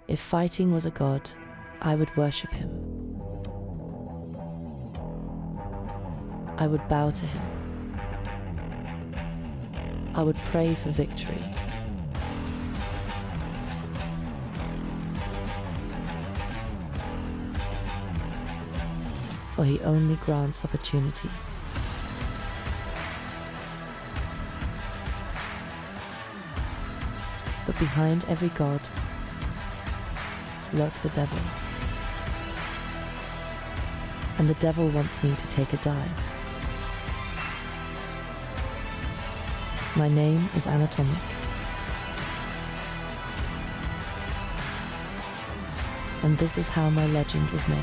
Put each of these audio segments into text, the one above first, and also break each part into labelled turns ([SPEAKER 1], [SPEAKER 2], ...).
[SPEAKER 1] If fighting was a god, I would worship him. I would bow to him. I would pray for victory. For he only grants opportunities. But behind every god lurks a devil. And the devil wants me to take a dive. My name is Annatomic. And this is how my legend was made.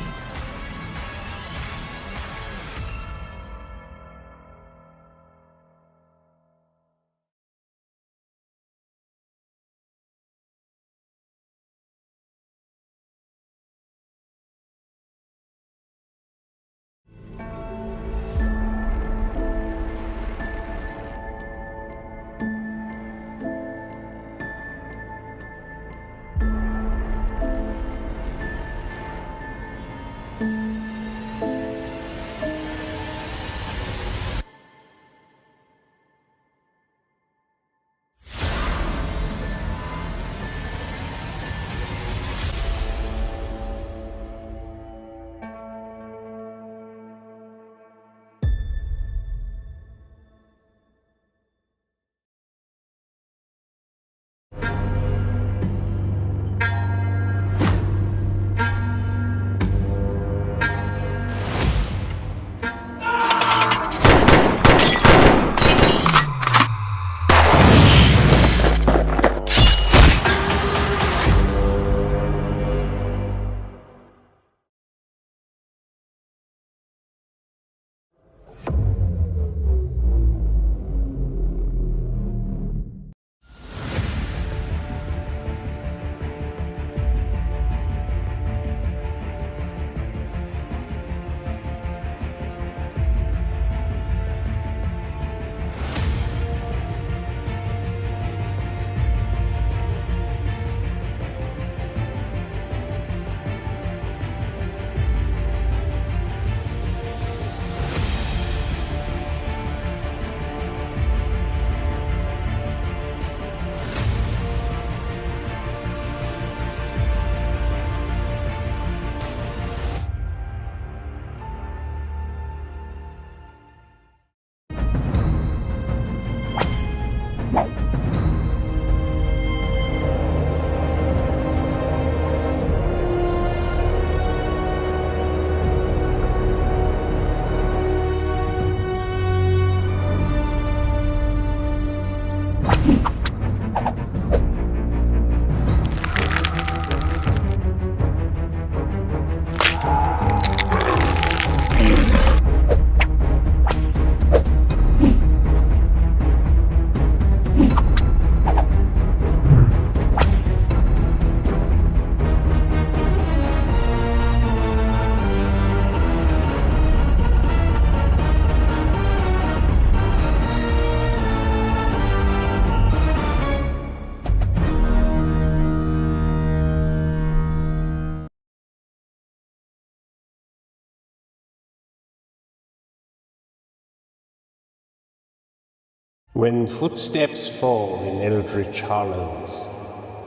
[SPEAKER 2] When footsteps fall in eldritch hollows,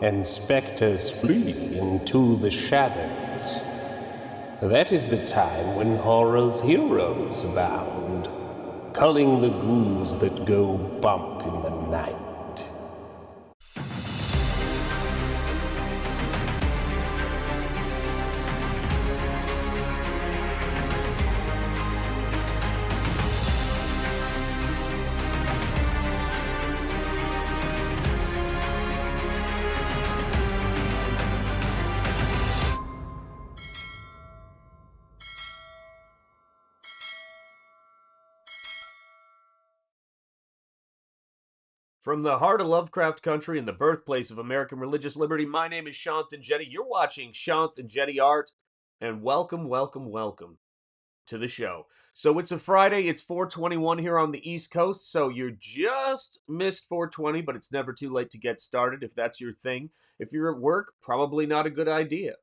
[SPEAKER 2] and spectres flee into the shadows, that is the time when horror's heroes abound, culling the ghouls that go bump in the night.
[SPEAKER 3] From the heart of Lovecraft country and the birthplace of American religious liberty, my name is SHANTH ENJETI. You're watching SHANTH ENJETI Art, and welcome, welcome, welcome to the show. So it's a Friday, it's 4:21 here on the East Coast, so you just missed 4:20, but it's never too late to get started if that's your thing. If you're at work, probably not a good idea.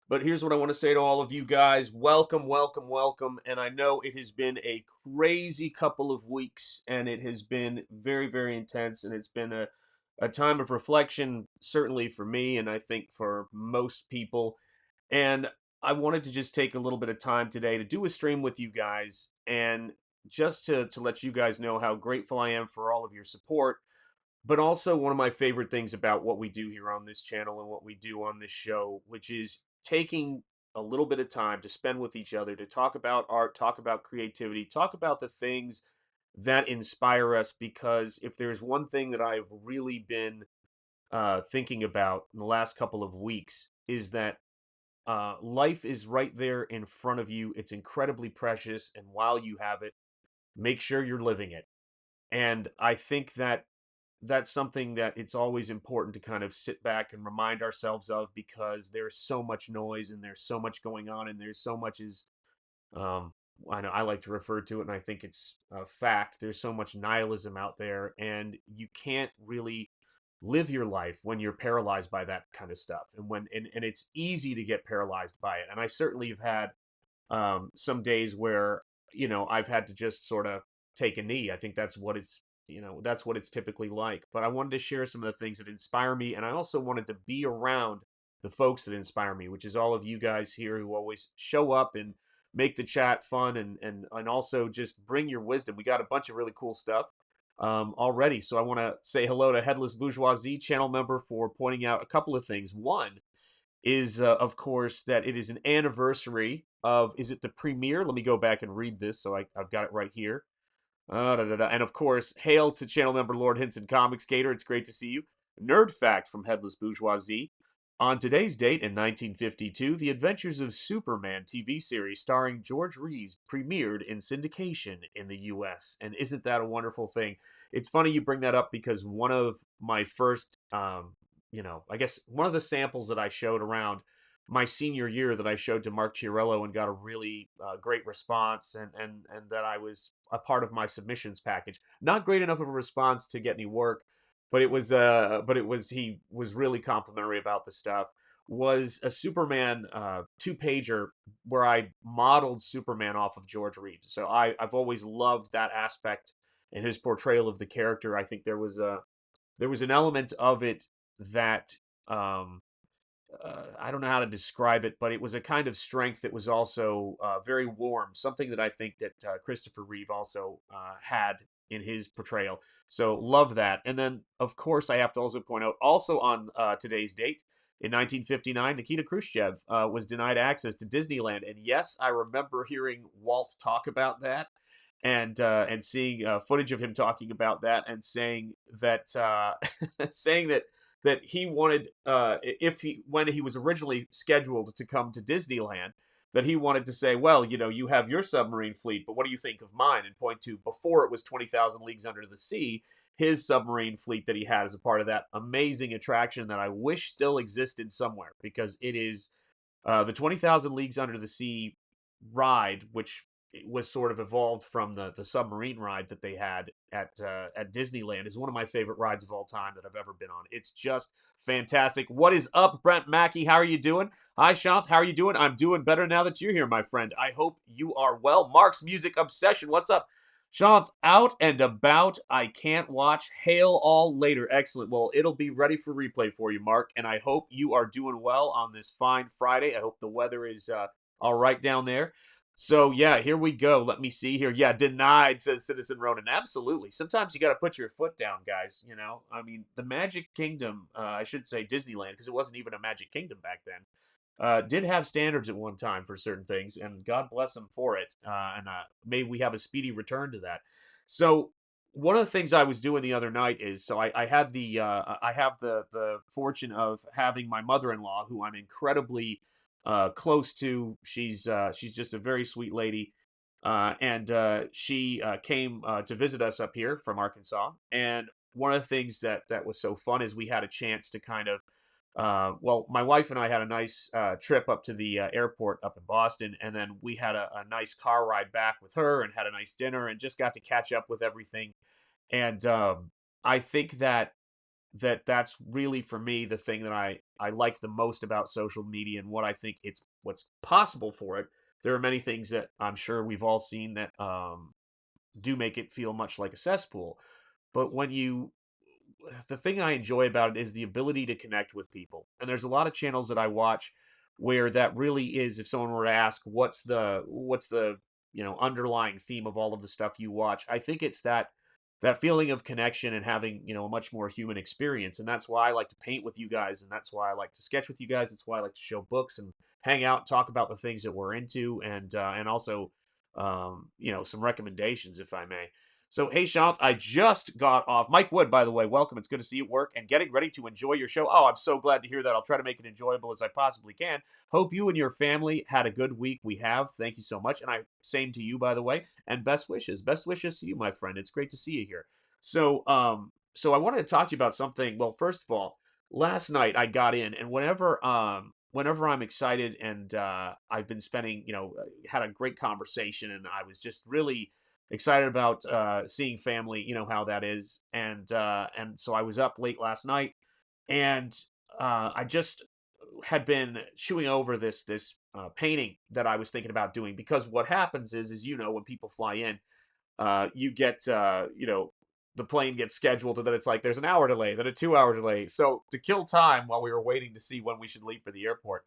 [SPEAKER 3] But here's what I want to say to all of you guys. Welcome, welcome, welcome. And I know it has been a crazy couple of weeks, and it has been very, very intense, and it's been a time of reflection, certainly for me, and I think for most people. And I wanted to just take a little bit of time today to do a stream with you guys, and just to let you guys know how grateful I am for all of your support. But also, one of my favorite things about what we do here on this channel and what we do on this show, which is taking a little bit of time to spend with each other, to talk about art, talk about creativity, talk about the things that inspire us. Because if there's one thing that I've really been thinking about in the last couple of weeks, is that life is right there in front of you. It's incredibly precious. And while you have it, make sure you're living it. And I think that that's something that it's always important to kind of sit back and remind ourselves of, because there's so much noise and there's so much going on and there's so much is um I know I like to refer to it, and I think it's a fact. There's so much nihilism out there, and you can't really live your life when you're paralyzed by that kind of stuff. And and it's easy to get paralyzed by it. And I certainly have had some days where, I've had to just sort of take a knee. I think that's what that's what it's typically like. But I wanted to share some of the things that inspire me, and I also wanted to be around the folks that inspire me, which is all of you guys here who always show up and make the chat fun, and also just bring your wisdom. We got a bunch of really cool stuff already. So I want to say hello to Headless Bourgeoisie channel member for pointing out a couple of things. One is, of course, that it is an anniversary of, is it the premiere? Let me go back and read this, so I've got it right here. And of course, hail to channel member Lord Hinson Comics Gator. It's great to see you. Nerd fact from Headless Bourgeoisie. On today's date in 1952, The Adventures of Superman TV series starring George Reeves premiered in syndication in the U.S. And isn't that a wonderful thing? It's funny you bring that up, because one of my first, I guess one of the samples that I showed around my senior year, that I showed to Mark Chiarello and got a really great response, and that I was a part of my submissions package. Not great enough of a response to get any work, but he was really complimentary about the stuff. Was a Superman 2-pager where I modeled Superman off of George Reeves. So I've always loved that aspect in his portrayal of the character. I think there was an element of it that I don't know how to describe it, but it was a kind of strength that was also very warm. Something that I think that Christopher Reeve also had in his portrayal. So love that. And then, of course, I have to also point out, also on today's date, in 1959, Nikita Khrushchev was denied access to Disneyland. And yes, I remember hearing Walt talk about that, and seeing footage of him talking about that, and saying that saying that he wanted, if he when he was originally scheduled to come to Disneyland, that he wanted to say, well, you have your submarine fleet, but what do you think of mine? And point to, before it was 20,000 Leagues Under the Sea, his submarine fleet that he had as a part of that amazing attraction that I wish still existed somewhere, because it is the 20,000 Leagues Under the Sea ride, which was sort of evolved from the submarine ride that they had at Disneyland, is one of my favorite rides of all time that I've ever been on. It's just fantastic. What is up, Brent Mackey? How are you doing? Hi, Shanth. How are you doing? I'm doing better now that you're here, my friend. I hope you are well. Mark's Music Obsession. What's up? Shanth, out and about. I can't watch. Hail all later. Excellent. Well, it'll be ready for replay for you, Mark, and I hope you are doing well on this fine Friday. I hope the weather is all right down there. So, yeah, here we go. Let me see here. Yeah, denied, says Citizen Ronan. Absolutely. Sometimes you got to put your foot down, guys, I mean, the Magic Kingdom, I should say Disneyland, because it wasn't even a Magic Kingdom back then, did have standards at one time for certain things, and God bless them for it. And may we have a speedy return to that. So, one of the things I was doing the other night is, so I had I have the fortune of having my mother-in-law, who I'm incredibly close to. She's just a very sweet lady, and she came to visit us up here from Arkansas. And one of the things that was so fun is we had a chance to kind of well, my wife and I had a nice trip up to the airport up in Boston, and then we had a nice car ride back with her and had a nice dinner and just got to catch up with everything. And I think that's really for me the thing that I like the most about social media and what I think it's what's possible for it. There are many things that I'm sure we've all seen that do make it feel much like a cesspool. But when you the thing I enjoy about it is the ability to connect with people. And there's a lot of channels that I watch where that really is, if someone were to ask what's the underlying theme of all of the stuff you watch, I think it's that feeling of connection and having, a much more human experience. And that's why I like to paint with you guys, and that's why I like to sketch with you guys. That's why I like to show books and hang out and talk about the things that we're into, and also some recommendations, if I may. So, hey, Shanth, I just got off. Mike Wood, by the way, welcome. It's good to see you at work and getting ready to enjoy your show. Oh, I'm so glad to hear that. I'll try to make it enjoyable as I possibly can. Hope you and your family had a good week. We have. Thank you so much. And same to you, by the way. And best wishes. Best wishes to you, my friend. It's great to see you here. So I wanted to talk to you about something. Well, first of all, last night I got in, and whenever I'm excited and I've been spending, had a great conversation, and I was just really excited about seeing family. You know how that is, and so I was up late last night, and I just had been chewing over this painting that I was thinking about doing, because what happens is when people fly in, you get the plane gets scheduled, and then it's like there's an hour delay, then a 2 hour delay. So to kill time while we were waiting to see when we should leave for the airport,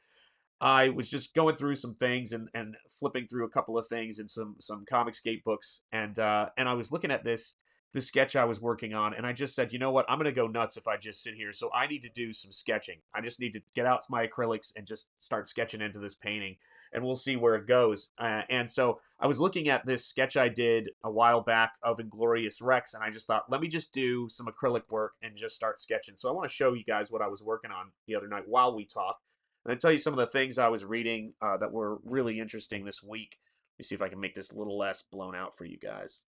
[SPEAKER 3] I was just going through some things and flipping through a couple of things and some Comicsgate books, and I was looking at this sketch I was working on, and I just said, you know what, I'm gonna go nuts if I just sit here. So I need to do some sketching. I just need to get out my acrylics and just start sketching into this painting, and we'll see where it goes. And so I was looking at this sketch I did a while back of Inglorious Rex, and I just thought, let me just do some acrylic work and just start sketching. So I want to show you guys what I was working on the other night while we talk, and I tell you some of the things I was reading that were really interesting this week. Let me see if I can make this a little less blown out for you guys.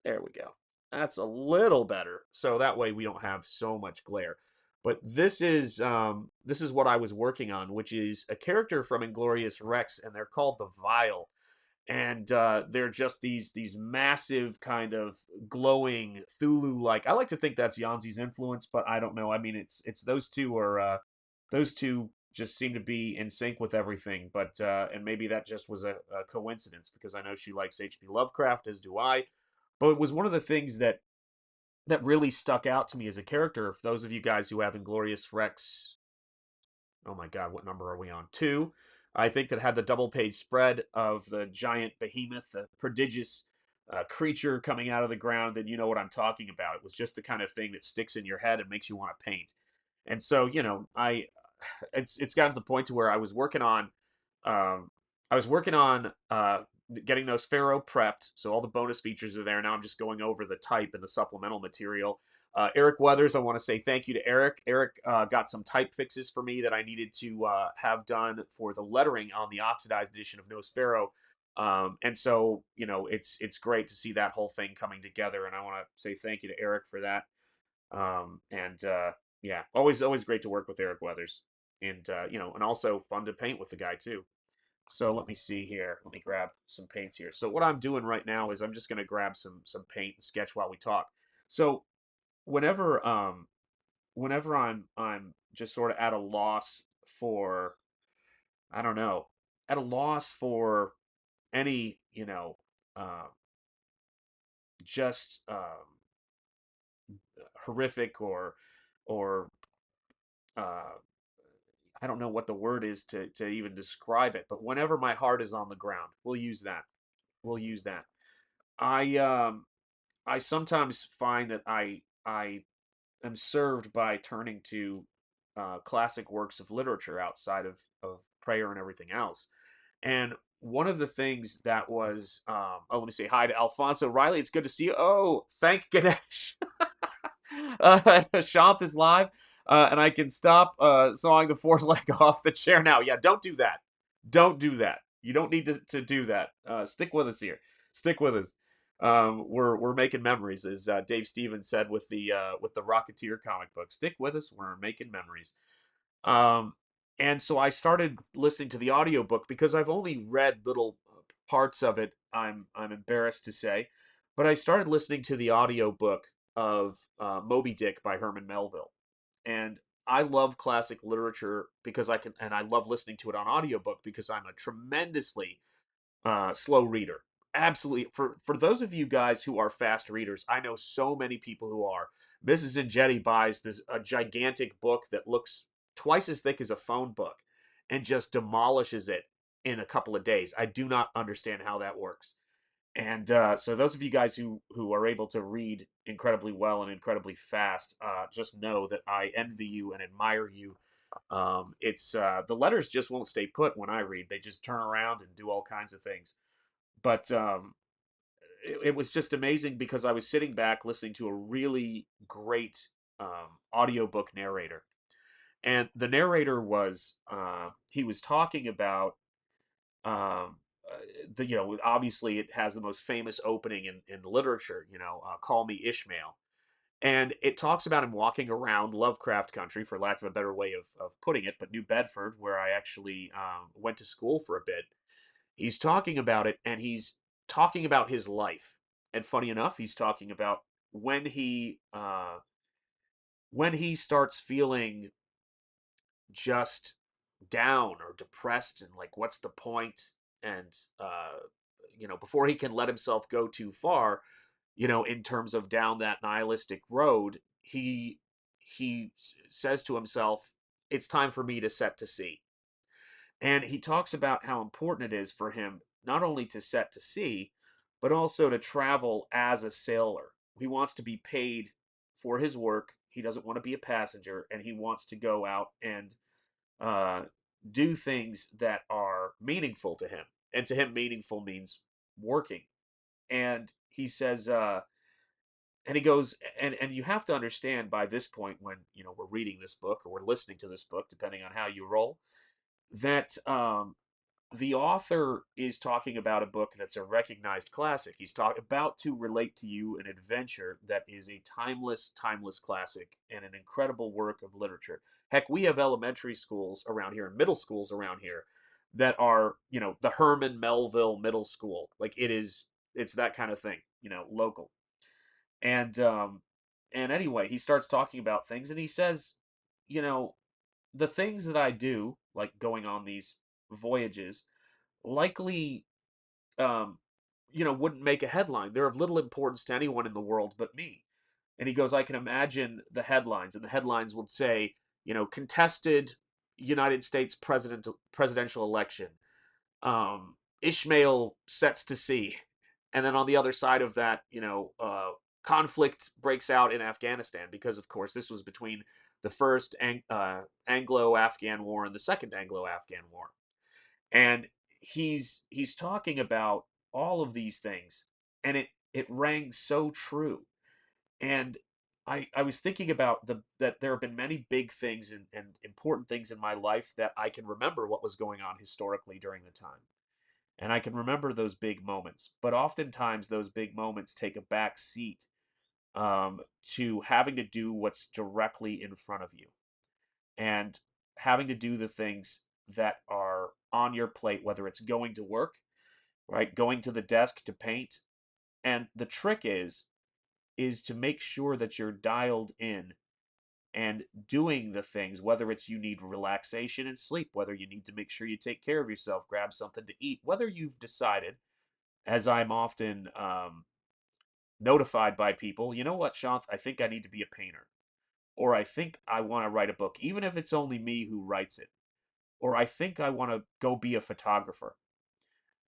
[SPEAKER 3] There we go. That's a little better. So that way we don't have so much glare. But this is what I was working on, which is a character from Inglorious Rex, and they're called the Vile. And they're just these massive kind of glowing Thulu-like. I like to think that's Yanzi's influence, but I don't know. I mean, it's those two just seem to be in sync with everything. But and maybe that just was a coincidence, because I know she likes H.P. Lovecraft, as do I. But it was one of the things that really stuck out to me as a character. For those of you guys who have Inglorious Rex, oh my God, what number are we on? 2. I think that had the double page spread of the giant behemoth, the prodigious creature coming out of the ground, and you know what I'm talking about. It was just the kind of thing that sticks in your head and makes you want to paint. And so, it's gotten to the point to where um, I was working on getting Nosfero prepped, so all the bonus features are there. Now I'm just going over the type and the supplemental material. Eric Weathers, I want to say thank you to Eric. Eric got some type fixes for me that I needed to have done for the lettering on the oxidized edition of Nosfero. And so, it's great to see that whole thing coming together, and I want to say thank you to Eric for that. And yeah, always great to work with Eric Weathers, and and also fun to paint with the guy too. So let me see here. Let me grab some paints here. So what I'm doing right now is I'm just going to grab some paint and sketch while we talk. So whenever whenever I'm just sort of at a loss for, I don't know, at a loss for any, uh, just horrific or uh I don't know what the word is to even describe it, but whenever my heart is on the ground, we'll use that. We'll use that. I um I sometimes find that I am served by turning to classic works of literature outside of prayer and everything else. And one of the things that was, oh, let me say hi to Alfonso Riley. It's good to see you. Oh, thank Ganesh. Shanth is live, and I can stop sawing the fourth leg off the chair now. Yeah, don't do that. Don't do that. You don't need to do that. Stick with us here. Stick with us. We're making memories, as Dave Stevens said with the Rocketeer comic book. Stick with us. We're making memories. Um, and so I started listening to the audiobook because I've only read little parts of it, I'm embarrassed to say, but I started listening to the audiobook of Moby Dick by Herman Melville. And I love classic literature because and I love listening to it on audiobook because I'm a tremendously slow reader. Absolutely. For those of you guys who are fast readers, I know so many people who are. Mrs. Enjetti buys this a gigantic book that looks twice as thick as a phone book and just demolishes it in a couple of days. I do not understand how that works. And so those of you guys who are able to read incredibly well and incredibly fast, just know that I envy you and admire you. It's the letters just won't stay put when I read; they just turn around and do all kinds of things. But it was just amazing because I was sitting back listening to a really great audiobook narrator, and the narrator was he was talking about um, the obviously it has the most famous opening in literature, Call Me Ishmael. And it talks about him walking around Lovecraft country, for lack of a better way of putting it, but New Bedford, where I actually went to school for a bit. He's talking about it, and he's talking about his life. And funny enough, he's talking about when he starts feeling just down or depressed, and like, what's the point? And before he can let himself go too far, in terms of down that nihilistic road, he says to himself, "It's time for me to set to sea." And he talks about how important it is for him not only to set to sea, but also to travel as a sailor. He wants to be paid for his work. He doesn't want to be a passenger, and he wants to go out and uh, do things that are meaningful to him. And to him, meaningful means working. And he says, and he goes, and you have to understand by this point, when we're reading this book or we're listening to this book, depending on how you roll, that the author is talking about a book that's a recognized classic. He's about to relate to you an adventure that is a timeless classic and an incredible work of literature. Heck, we have elementary schools around here and middle schools around here that are, the Herman Melville Middle School. Like, it's that kind of thing, local. And anyway, he starts talking about things, and he says, you know, the things that I do, like going on these voyages, likely wouldn't make a headline. They're of little importance to anyone in the world but me. And he goes, I can imagine the headlines, and the headlines would say, contested United States presidential election. Ishmael sets to sea. And then on the other side of that, conflict breaks out in Afghanistan because, of course, this was between the first Anglo-Afghan War and the second Anglo-Afghan War. And he's talking about all of these things, and it rang so true. And I was thinking about that there have been many big things and important things in my life that I can remember what was going on historically during the time. And I can remember those big moments. But oftentimes those big moments take a back seat to having to do what's directly in front of you, and having to do the things that are on your plate, whether it's going to work, right, going to the desk to paint. And the trick is to make sure that you're dialed in and doing the things, whether it's you need relaxation and sleep, whether you need to make sure you take care of yourself, grab something to eat, whether you've decided, as I'm often notified by people, you know what, Shanth, I think I need to be a painter, or I think I want to write a book, even if it's only me who writes it, or I think I want to go be a photographer.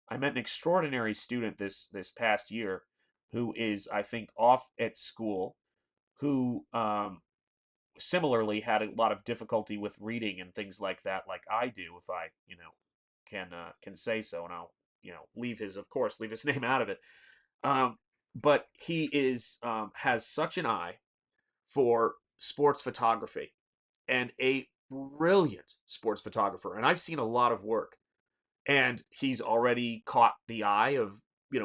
[SPEAKER 3] I met an extraordinary student this past year who is, I think, off at school, who similarly had a lot of difficulty with reading and things like that, like I do, if I can say so, and I'll leave his name out of it. Um, but he is has such an eye for sports photography, and a brilliant sports photographer. And I've seen a lot of work, and he's already caught the eye of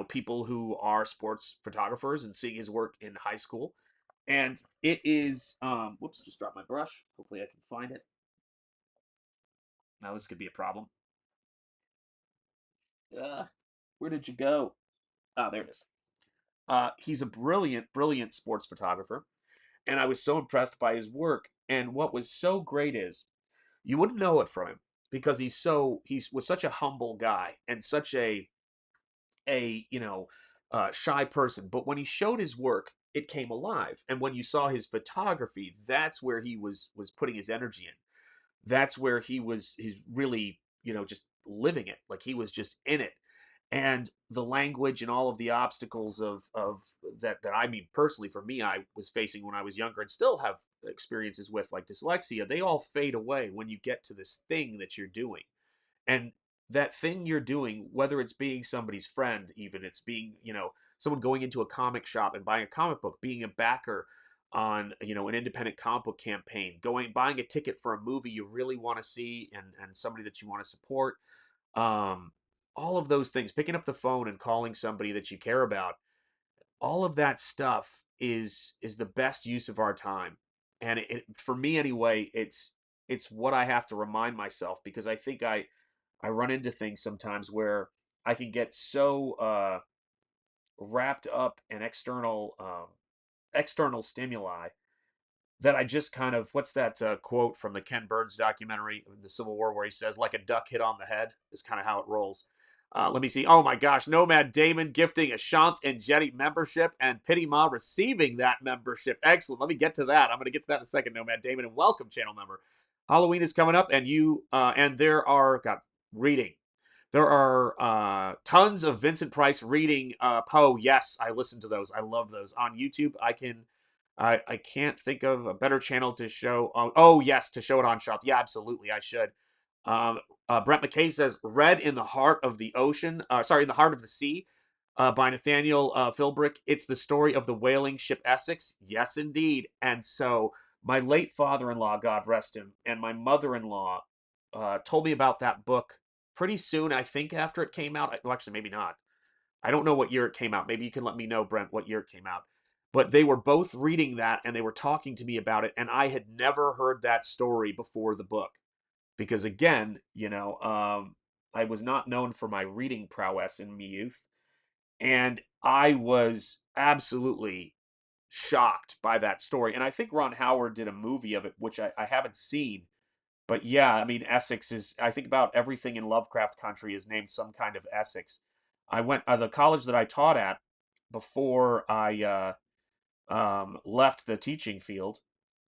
[SPEAKER 3] people who are sports photographers, and seeing his work in high school. And it is whoops, just dropped my brush. Hopefully I can find it. Now this could be a problem. Where did you go? Ah, there it is. He's a brilliant, brilliant sports photographer, and I was so impressed by his work. And what was so great is you wouldn't know it from him because he was such a humble guy and such a shy person. But when he showed his work, it came alive. And when you saw his photography, that's where he was putting his energy in. That's where he's really just living it, like he was just in it. And the language and all of the obstacles of that I mean personally for me I was facing when I was younger and still have experiences with, like dyslexia, they all fade away when you get to this thing that you're doing. And that thing you're doing, whether it's being somebody's friend, even it's being someone going into a comic shop and buying a comic book, being a backer on an independent comic book campaign, going buying a ticket for a movie you really want to see and somebody that you want to support, um all of those things, picking up the phone and calling somebody that you care about, all of that stuff is the best use of our time. And for me anyway, it's what I have to remind myself, because I think I run into things sometimes where I can get so wrapped up in external stimuli that I just kind of, what's that quote from the Ken Burns documentary in the Civil War where he says, like a duck hit on the head, is kind of how it rolls. Let me see. Oh my gosh, Nomad Damon gifting a Shanth Enjeti membership and Pity Ma receiving that membership. Excellent. Let me get to that. I'm going to get to that in a second, Nomad Damon, and welcome, channel member. Halloween is coming up, and there are, God, reading. There are tons of Vincent Price reading Poe. Yes, I listen to those. I love those on YouTube. I can't think of a better channel to show. Oh yes, to show it on Shelf. Yeah, absolutely, I should. Um, Brent McKay says, "Read in the Heart of the Ocean." Sorry, in the Heart of the Sea, by Nathaniel Philbrick. It's the story of the whaling ship Essex. Yes, indeed. And so my late father-in-law, God rest him, and my mother-in-law told me about that book pretty soon. I think after it came out. Well, actually, maybe not. I don't know what year it came out. Maybe you can let me know, Brent, what year it came out. But they were both reading that and they were talking to me about it. And I had never heard that story before the book. Because again, I was not known for my reading prowess in my youth. And I was absolutely shocked by that story. And I think Ron Howard did a movie of it, which I haven't seen. But yeah, I mean, Essex is, I think about everything in Lovecraft country is named some kind of Essex. I went, the college that I taught at before I left the teaching field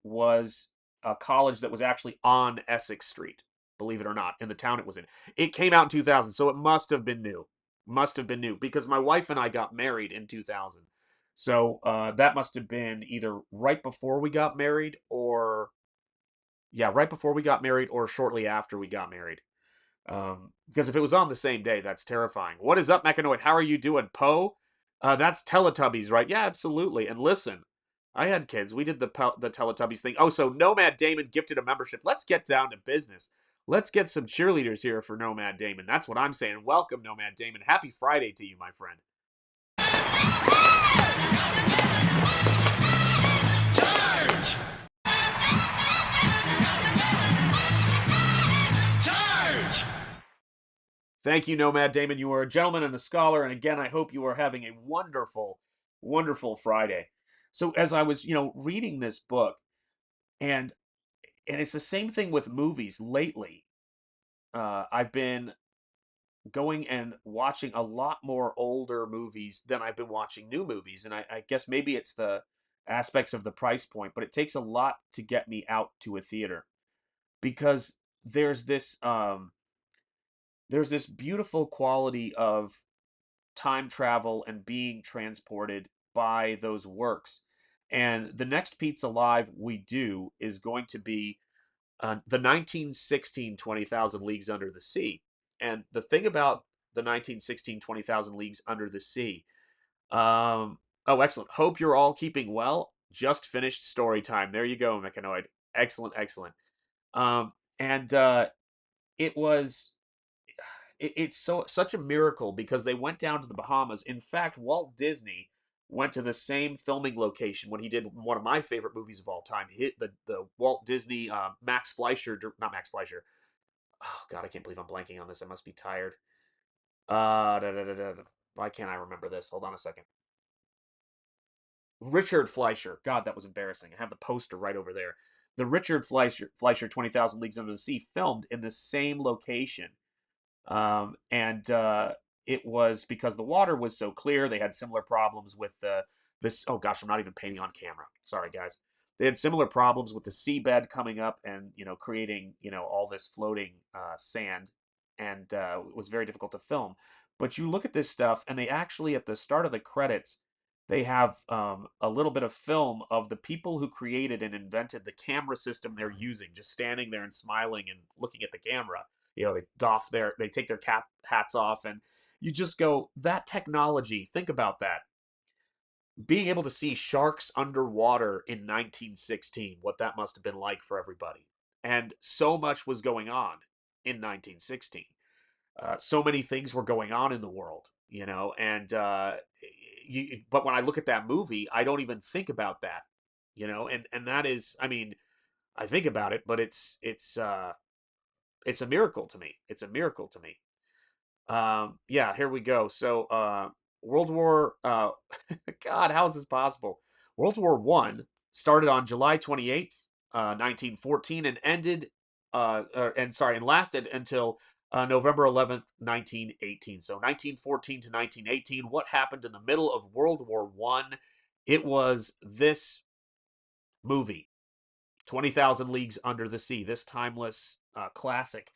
[SPEAKER 3] was a college that was actually on Essex Street, believe it or not, in the town it was in. It came out in 2000, so it must have been new. Must have been new because my wife and I got married in 2000. So that must have been either right before we got married or, yeah, right before we got married or shortly after we got married. Because if it was on the same day, that's terrifying. What is up, Mechanoid? How are you doing, Poe? That's Teletubbies, right? Yeah, absolutely. And listen, I had kids. We did the Teletubbies thing. Oh, so Nomad Damon gifted a membership. Let's get down to business. Let's get some cheerleaders here for Nomad Damon. That's what I'm saying. Welcome, Nomad Damon. Happy Friday to you, my friend.
[SPEAKER 4] Charge! Charge!
[SPEAKER 3] Thank you, Nomad Damon. You are a gentleman and a scholar. And again, I hope you are having a wonderful, wonderful Friday. So as I was, reading this book, and it's the same thing with movies lately. I've been going and watching a lot more older movies than I've been watching new movies, and I guess maybe it's the aspects of the price point, but it takes a lot to get me out to a theater because there's this beautiful quality of time travel and being transported by those works. And the next Pizza Live we do is going to be the 1916 20,000 Leagues Under the Sea. And the thing about the 1916 20,000 Leagues Under the Sea, oh, excellent. Hope you're all keeping well. Just finished story time. There you go, Mechanoid. Excellent, excellent. And it was it's such a miracle because they went down to the Bahamas. In fact, Walt Disney went to the same filming location when he did one of my favorite movies of all time, hit the Walt Disney Max Fleischer, not Max Fleischer. Oh God, I can't believe I'm blanking on this. I must be tired. Why can't I remember this? Hold on a second. Richard Fleischer. God, that was embarrassing. I have the poster right over there. The Richard Fleischer 20,000 Leagues Under the Sea filmed in the same location. And it was because the water was so clear. They had similar problems with this. Oh gosh, I'm not even painting on camera. Sorry, guys. They had similar problems with the seabed coming up and creating all this floating sand, and it was very difficult to film. But you look at this stuff, and they actually at the start of the credits they have a little bit of film of the people who created and invented the camera system they're using, just standing there and smiling and looking at the camera. They take their hats off, and you just go, that technology, think about that. Being able to see sharks underwater in 1916, what that must have been like for everybody. And so much was going on in 1916. So many things were going on in the world, and but when I look at that movie, I don't even think about that, and that is, I mean, I think about it, but it's a miracle to me. It's a miracle to me. Yeah, here we go. So, World War, God, how is this possible? World War One started on July 28th, 1914, and and lasted until November 11th, 1918. So, 1914 to 1918. What happened in the middle of World War One? It was this movie, 20,000 Leagues Under the Sea. This timeless classic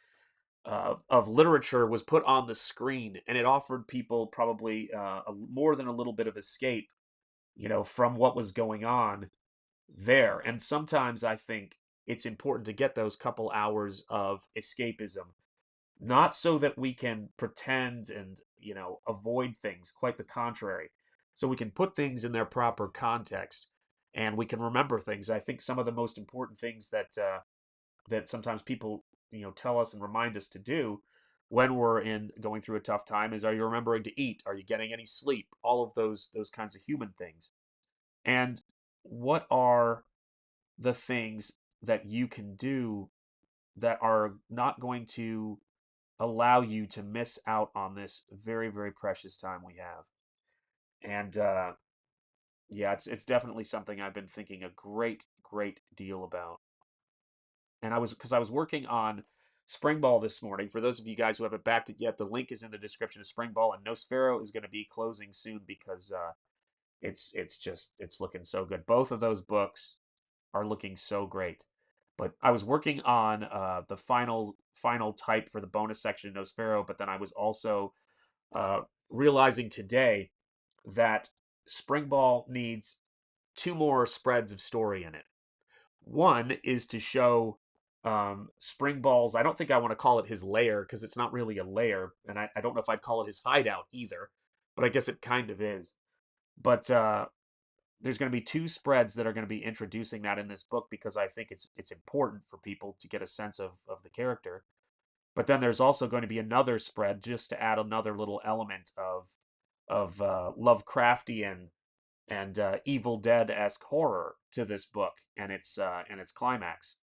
[SPEAKER 3] of literature was put on the screen, and it offered people probably more than a little bit of escape, from what was going on there. And sometimes I think it's important to get those couple hours of escapism, not so that we can pretend and avoid things. Quite the contrary, so we can put things in their proper context, and we can remember things. I think some of the most important things that sometimes people tell us and remind us to do when we're in going through a tough time is, are you remembering to eat? Are you getting any sleep? All of those kinds of human things. And what are the things that you can do that are not going to allow you to miss out on this very, very precious time we have? And yeah, it's definitely something I've been thinking a great deal about. And I was working on Springball this morning. For those of you guys who haven't backed it yet, the link is in the description of Springball, and Nosfero is going to be closing soon because it's looking so good. Both of those books are looking so great. But I was working on the final type for the bonus section of Nosfero, but then I was also uh, realizing today that Springball needs two more spreads of story in it. One is to show Springball's, I don't think I want to call it his lair because it's not really a lair, and I don't know if I'd call it his hideout either, but I guess it kind of is. But there's going to be two spreads that are going to be introducing that in this book because I think it's important for people to get a sense of the character. But then there's also going to be another spread just to add another little element of Lovecraftian and Evil Dead-esque horror to this book and its climax.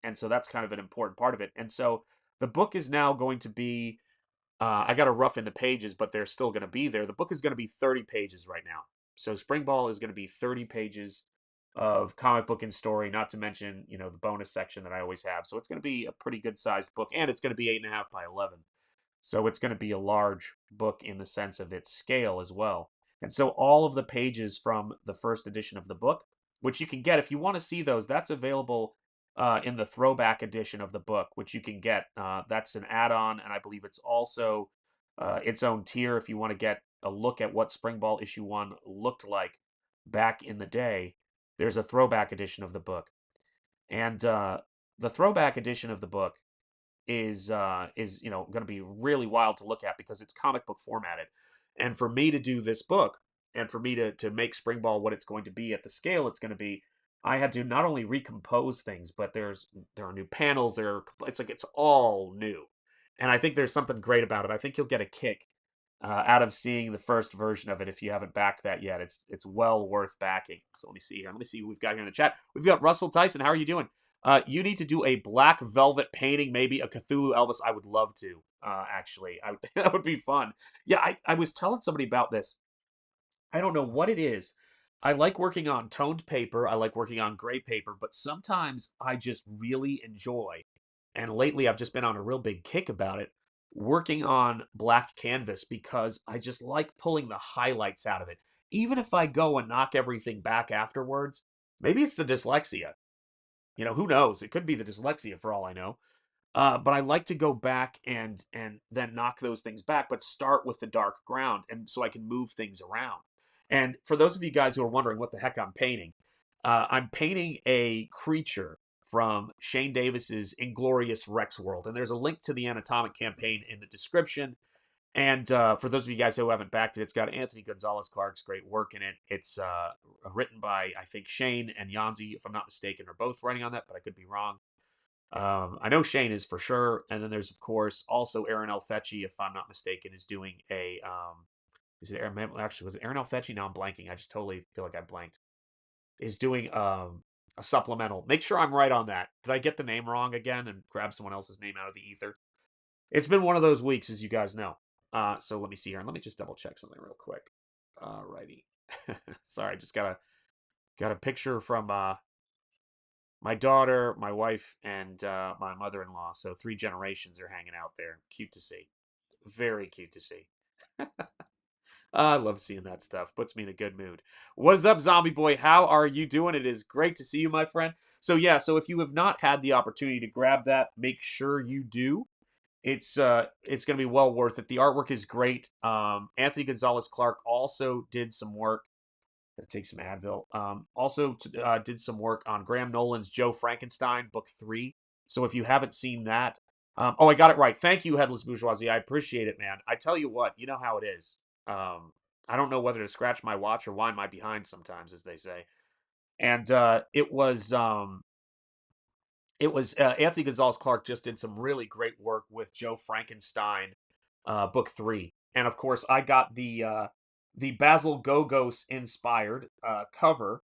[SPEAKER 3] And so that's kind of an important part of it. And so the book is now going to be I got to rough in the pages, but they're still going to be there. The book is going to be 30 pages right now. So Springball is going to be 30 pages of comic book and story, not to mention, the bonus section that I always have. So it's going to be a pretty good sized book, and it's going to be 8.5 by 11. So it's going to be a large book in the sense of its scale as well. And so all of the pages from the first edition of the book, which you can get if you want to see those, that's available in the throwback edition of the book, which you can get. That's an add-on, and I believe it's also its own tier if you want to get a look at what Springball issue 1 looked like back in the day. There's a throwback edition of the book. And the throwback edition of the book is going to be really wild to look at because it's comic book formatted. And for me to do this book and for me to make Springball what it's going to be at the scale it's going to be, I had to not only recompose things, but there are new panels. It's all new, and I think there's something great about it. I think you'll get a kick out of seeing the first version of it if you haven't backed that yet. It's well worth backing. So let me see here. Let me see who we've got here in the chat. We've got Russell Tyson. How are you doing? You need to do a black velvet painting, maybe a Cthulhu Elvis. I would love to, actually. That would be fun. Yeah, I was telling somebody about this. I don't know what it is. I like working on toned paper. I like working on gray paper, but sometimes I just really enjoy, and lately I've just been on a real big kick about it, working on black canvas because I just like pulling the highlights out of it. Even if I go and knock everything back afterwards, maybe it's the dyslexia. Who knows? It could be the dyslexia for all I know. But I like to go back and then knock those things back, but start with the dark ground, and so I can move things around. And for those of you guys who are wondering what the heck I'm painting a creature from Shane Davis's Inglorious Rex World, and there's a link to the Annatomic campaign in the description. And for those of you guys who haven't backed it, it's got Anthony Gonzalez Clark's great work in it. It's written by, I think, Shane and Yanzi, if I'm not mistaken, are both writing on that, but I could be wrong. I know Shane is for sure, and then there's of course also Aaron L. Fetchy, if I'm not mistaken, is doing a is it Aaron, actually was it Aaron L. Fetchy? Now I'm blanking. I just totally feel like I blanked. Is doing a supplemental. Make sure I'm right on that. Did I get the name wrong again and grab someone else's name out of the ether? It's been one of those weeks, as you guys know. So let me see here, and let me just double check something real quick. Alrighty. Sorry, just got a picture from my daughter, my wife, and my mother-in-law. So 3 generations are hanging out there. Cute to see. Very cute to see. I love seeing that stuff. Puts me in a good mood. What is up, Zombie Boy? How are you doing? It is great to see you, my friend. So yeah, so if you have not had the opportunity to grab that, make sure you do. It's going to be well worth it. The artwork is great. Anthony Gonzalez Clark also did some work. Gotta take some Advil. Also did some work on Graham Nolan's Joe Frankenstein, book 3. So if you haven't seen that, oh, I got it right. Thank you, Headless Bourgeoisie. I appreciate it, man. I tell you what, you know how it is. I don't know whether to scratch my watch or wind my behind sometimes, as they say. And it was Anthony Gonzalez Clark just did some really great work with Joe Frankenstein, book 3, and of course I got the Basil Gogos inspired cover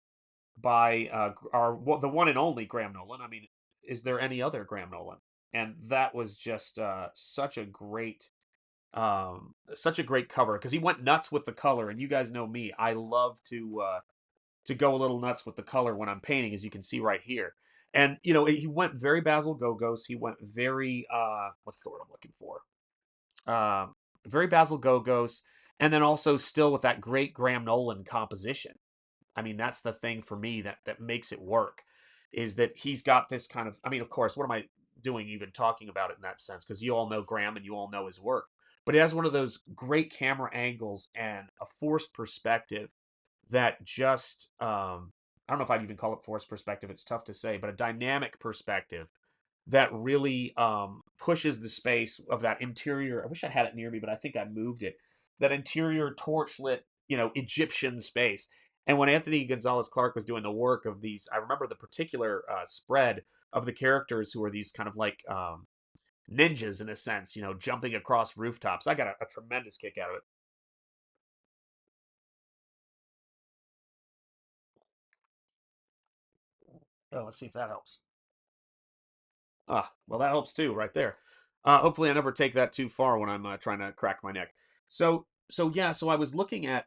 [SPEAKER 3] by the one and only Graham Nolan. I mean, is there any other Graham Nolan? And that was just such a great cover because he went nuts with the color, and you guys know me, I love to go a little nuts with the color when I'm painting, as you can see right here. And he went very Basil Gogos. He went very what's the word I'm looking for? Uh, Very Basil Gogos, and then also still with that great Graham Nolan composition. I mean, that's the thing for me that makes it work, is that he's got this kind of. I mean, of course, what am I doing even talking about it in that sense? Because you all know Graham and you all know his work. But he has one of those great camera angles and a forced perspective that just I don't know if I'd even call it forced perspective. It's tough to say, but a dynamic perspective that really pushes the space of that interior. I wish I had it near me, but I think I moved it. That interior torchlit, Egyptian space. And when Anthony Gonzalez Clark was doing the work of these, I remember the particular spread of the characters who are these kind of like ninjas in a sense, jumping across rooftops. I got a tremendous kick out of it. Oh, let's see if that helps. Ah, well, that helps too, right there. Hopefully, I never take that too far when I'm trying to crack my neck. So yeah, so I was looking at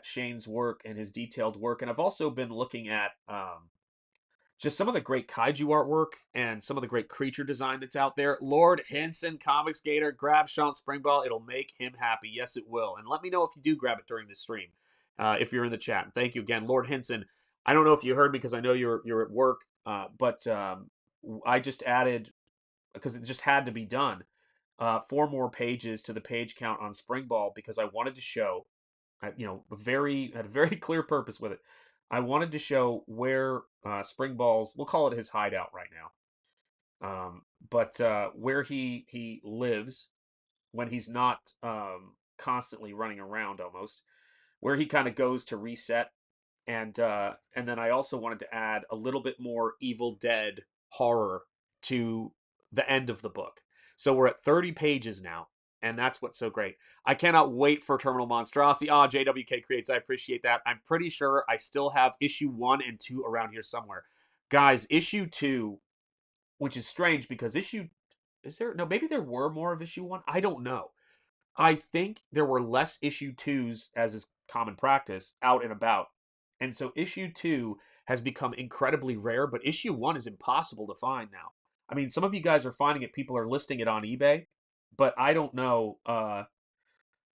[SPEAKER 3] Shane's work and his detailed work, and I've also been looking at just some of the great kaiju artwork and some of the great creature design that's out there. Lord Henson, Comics Gator, grab Sean Springball. It'll make him happy. Yes, it will. And let me know if you do grab it during the stream, if you're in the chat. And thank you again, Lord Henson. I don't know if you heard me because I know you're at work, but I just added, because it just had to be done, 4 more pages to the page count on Springball because I wanted to show, had a very clear purpose with it. I wanted to show where Springball's, we'll call it his hideout right now, but where he lives when he's not constantly running around, almost, where he kind of goes to reset. And then I also wanted to add a little bit more Evil Dead horror to the end of the book. So we're at 30 pages now, and that's what's so great. I cannot wait for Terminal Monstrosity. JWK Creates, I appreciate that. I'm pretty sure I still have issue 1 and 2 around here somewhere. Guys, issue 2, which is strange because maybe there were more of issue 1. I don't know. I think there were less issue 2s, as is common practice, out and about. And so issue 2 has become incredibly rare, but issue 1 is impossible to find now. I mean, some of you guys are finding it. People are listing it on eBay, but I don't know.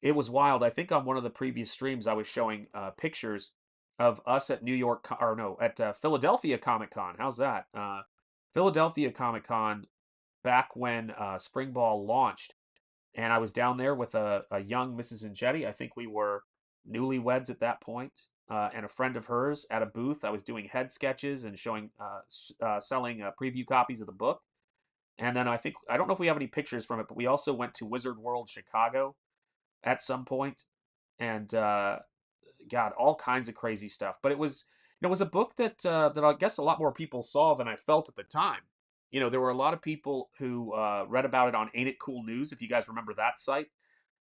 [SPEAKER 3] It was wild. I think on one of the previous streams, I was showing pictures of us at at Philadelphia Comic Con. How's that? Philadelphia Comic Con back when Springball launched. And I was down there with a young Mrs. Enjetti. I think we were newlyweds at that point, and a friend of hers at a booth. I was doing head sketches and selling preview copies of the book. And then I don't know if we have any pictures from it, but we also went to Wizard World Chicago at some point, and God, all kinds of crazy stuff. But it was a book that I guess a lot more people saw than I felt at the time. There were a lot of people who read about it on Ain't It Cool News, if you guys remember that site.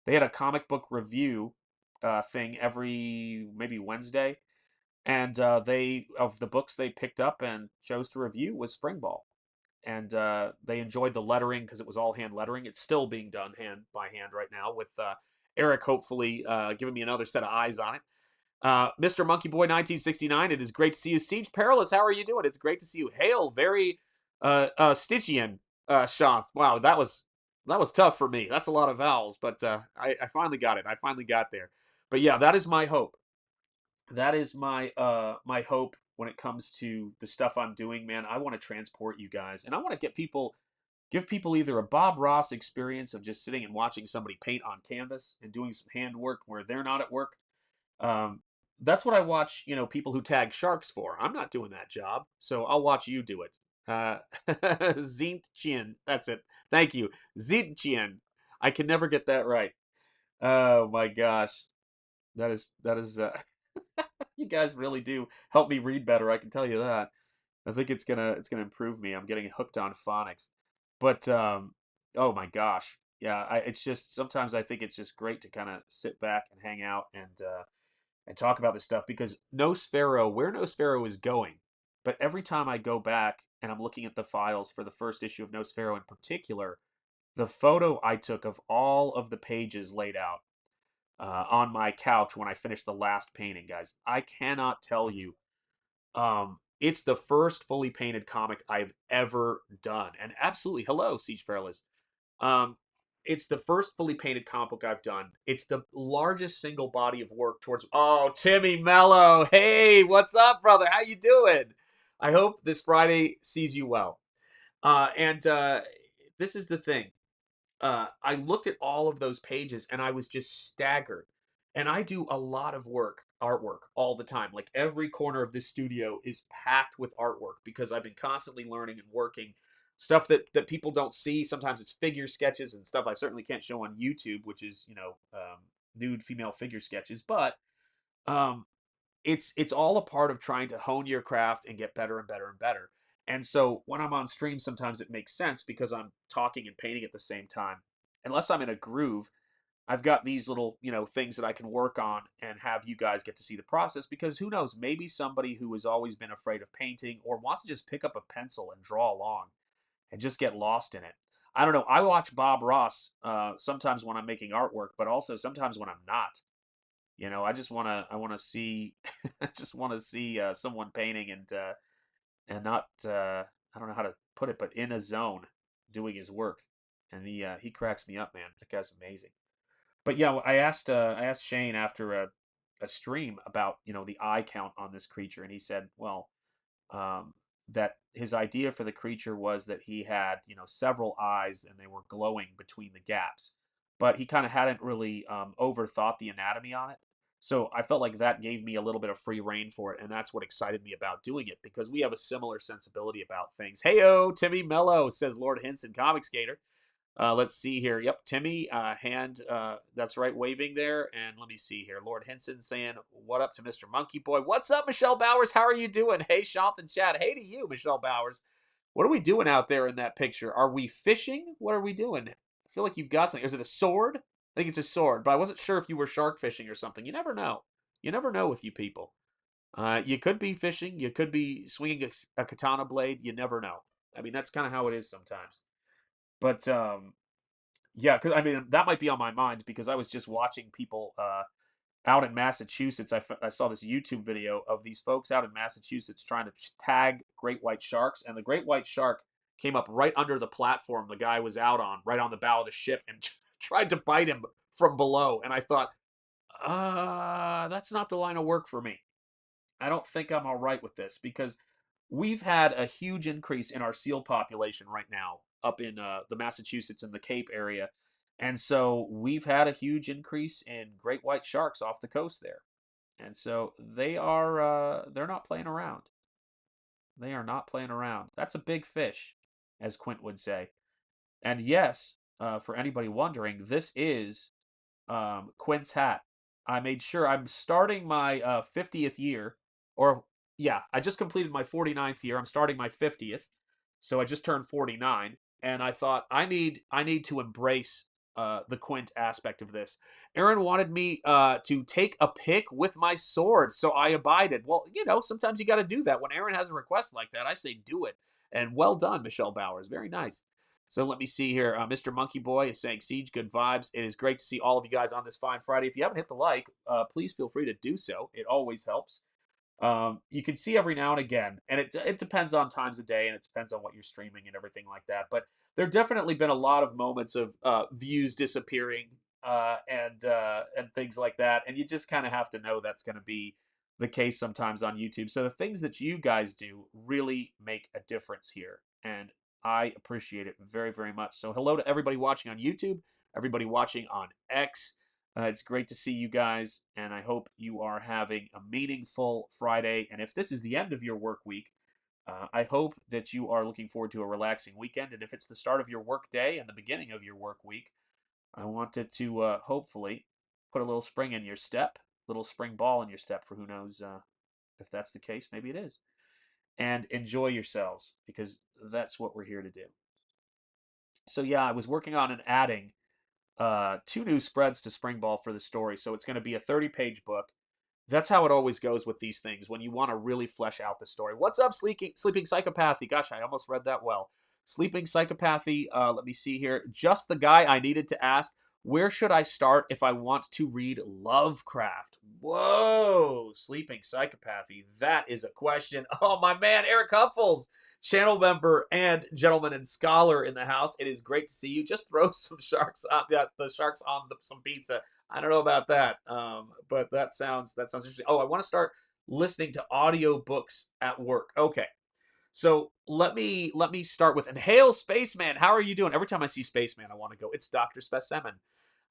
[SPEAKER 3] They had a comic book review thing every maybe Wednesday, and of the books they picked up and chose to review was Springball. And they enjoyed the lettering because it was all hand lettering. It's still being done hand by hand right now with Eric hopefully giving me another set of eyes on it. Mr. Monkey Boy 1969, it is great to see you. Siege Perilous, how are you doing? It's great to see you. Hail, very Stygian, Shanth. Wow, that was tough for me. That's a lot of vowels, but I finally got it. I finally got there. But yeah, that is my hope. That is my hope when it comes to the stuff I'm doing, man. I want to transport you guys, and I want to give people either a Bob Ross experience of just sitting and watching somebody paint on canvas and doing some handwork where they're not at work. Um, that's what I watch, people who tag sharks for. I'm not doing that job, so I'll watch you do it. Zintchian, that's it. Thank you, Zintchian. I can never get that right. Oh my gosh, that is. You guys really do help me read better. I can tell you that. I think it's gonna improve me. I'm getting hooked on phonics, but oh my gosh, yeah. It's just sometimes I think it's just great to kind of sit back and hang out and talk about this stuff because where Nosfero is going. But every time I go back and I'm looking at the files for the first issue of Nosfero in particular, the photo I took of all of the pages laid out on my couch when I finished the last painting, guys, I cannot tell you. It's the first fully painted comic I've ever done, and absolutely, hello, Siege Perilous. Um, it's the first fully painted comic book I've done. It's the largest single body of work towards. Oh, Timmy Mello, hey, what's up, brother? How you doing? I hope this Friday sees you well. And this is the thing. I looked at all of those pages and I was just staggered. And I do a lot of artwork all the time. Like every corner of this studio is packed with artwork because I've been constantly learning and working stuff that people don't see. Sometimes it's figure sketches and stuff I certainly can't show on YouTube, which is nude female figure sketches. But um, it's all a part of trying to hone your craft and get better and better and better. And so when I'm on stream, sometimes it makes sense because I'm talking and painting at the same time. Unless I'm in a groove, I've got these little, things that I can work on and have you guys get to see the process because who knows, maybe somebody who has always been afraid of painting or wants to just pick up a pencil and draw along and just get lost in it. I don't know. I watch Bob Ross sometimes when I'm making artwork, but also sometimes when I'm not. I want to see, I just want to see someone painting and not, I don't know how to put it, but in a zone doing his work, and he cracks me up, man. That guy's amazing. But yeah, I asked Shane after a stream about the eye count on this creature, and he said, well, um, that his idea for the creature was that he had several eyes and they were glowing between the gaps, but he kind of hadn't really overthought the anatomy on it. So I felt like that gave me a little bit of free reign for it, and that's what excited me about doing it because we have a similar sensibility about things. Heyo, Timmy Mello, says Lord Hinson, Comic Skater. Let's see here. Yep, Timmy, hand, that's right, waving there. And let me see here. Lord Henson saying, what up to Mr. Monkey Boy? What's up, Michelle Bowers? How are you doing? Hey, Shanth and Chad. Hey to you, Michelle Bowers. What are we doing out there in that picture? Are we fishing? What are we doing? I feel like you've got something. Is it a sword? I think it's a sword, but I wasn't sure if you were shark fishing or something. You never know. You never know with you people. You could be fishing. You could be swinging a katana blade. You never know. I mean, that's kind of how it is sometimes. But yeah, because I mean, that might be on my mind because I was just watching people out in Massachusetts. I saw this YouTube video of these folks out in Massachusetts trying to tag great white sharks, and the great white shark came up right under the platform the guy was out on, right on the bow of the ship, and tried to bite him from below. And I thought, that's not the line of work for me. I don't think I'm all right with this because we've had a huge increase in our seal population right now up in the Massachusetts and the Cape area. And so we've had a huge increase in great white sharks off the coast there. And so they're not playing around. They are not playing around. That's a big fish, as Quint would say. And yes, for anybody wondering, this is Quint's hat. I made sure I'm starting my 50th year, or yeah, I just completed my 49th year. I'm starting my 50th, so I just turned 49, and I thought I need to embrace the Quint aspect of this. Aaron wanted me to take a pic with my sword, so I abided. Well, sometimes you got to do that. When Aaron has a request like that, I say do it. And well done, Michelle Bowers. Very nice. So let me see here. Mr. Monkey Boy is saying, Siege, good vibes. It is great to see all of you guys on this fine Friday. If you haven't hit the like, please feel free to do so. It always helps. You can see every now and again, and it depends on times of day, and it depends on what you're streaming and everything like that. But there definitely been a lot of moments of views disappearing and things like that, and you just kind of have to know that's going to be the case sometimes on YouTube. So the things that you guys do really make a difference here, and I appreciate it very, very much. So hello to everybody watching on YouTube, everybody watching on X. It's great to see you guys, and I hope you are having a meaningful Friday. And if this is the end of your work week, I hope that you are looking forward to a relaxing weekend. And if it's the start of your work day and the beginning of your work week, I wanted to hopefully put a little spring in your step, little spring ball in your step for who knows if that's the case. Maybe it is. And enjoy yourselves because that's what we're here to do. So, yeah, I was working on and adding 2 new spreads to Springball for the story. So it's going to be a 30-page book. That's how it always goes with these things when you want to really flesh out the story. What's up, Sleeping Psychopathy? Gosh, I almost read that well. Sleeping Psychopathy, let me see here. Just the guy I needed to ask. Where should I start if I want to read Lovecraft? Whoa, Sleeping Psychopathy. That is a question. Oh, my man, Eric Hupfels, channel member and gentleman and scholar in the house. It is great to see you. Just throw some sharks on the sharks on some pizza. I don't know about that, but that sounds interesting. Oh, I want to start listening to audiobooks at work. Okay, so let me start with, and hail Spaceman. How are you doing? Every time I see Spaceman, I want to go, it's Dr. Specimen.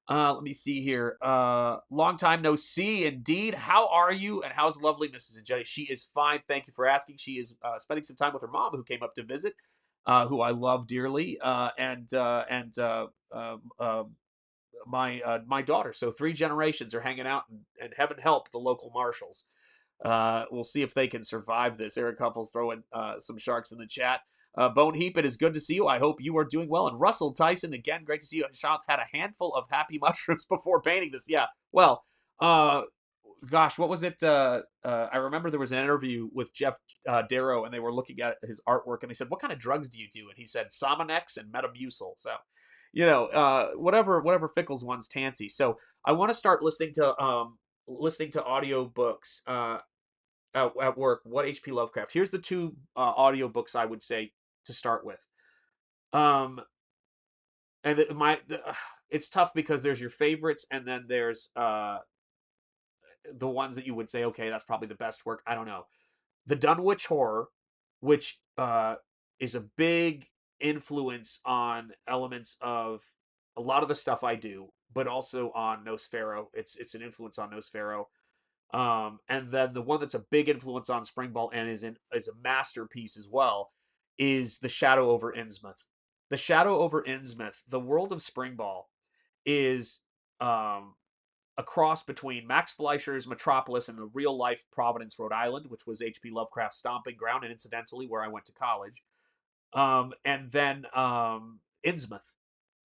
[SPEAKER 3] Let me see here. Long time no see, indeed. How are you? And how's lovely Mrs. Enjetti? She is fine. Thank you for asking. She is spending some time with her mom, who came up to visit, who I love dearly, and my daughter. So 3 generations are hanging out, and heaven help the local marshals. We'll see if they can survive this. Eric Huffle's throwing some sharks in the chat. Bone Heap, it is good to see you. I hope you are doing well. And Russell Tyson, again, great to see you. Shanth had a handful of happy mushrooms before painting this. Yeah, well, gosh, what was it? I remember there was an interview with Jeff Darrow, and they were looking at his artwork, and they said, "What kind of drugs do you do?" And he said, "Somonex and Metamucil." So, whatever Fickles one's tancy. So I want to start listening to audiobooks at work. What H.P. Lovecraft? Here's the 2 audiobooks I would say to start with. And it's tough because there's your favorites, and then there's the ones that you would say, okay, that's probably the best work. I don't know. The Dunwich Horror, which is a big influence on elements of a lot of the stuff I do, but also on Nosfero. It's an influence on Nosfero. And then the one that's a big influence on Springball and is a masterpiece as well is The Shadow over Innsmouth. The Shadow over Innsmouth, the world of Springball, is a cross between Max Fleischer's Metropolis and the real life Providence, Rhode Island, which was H.P. Lovecraft's stomping ground, and incidentally where I went to college. And then Innsmouth.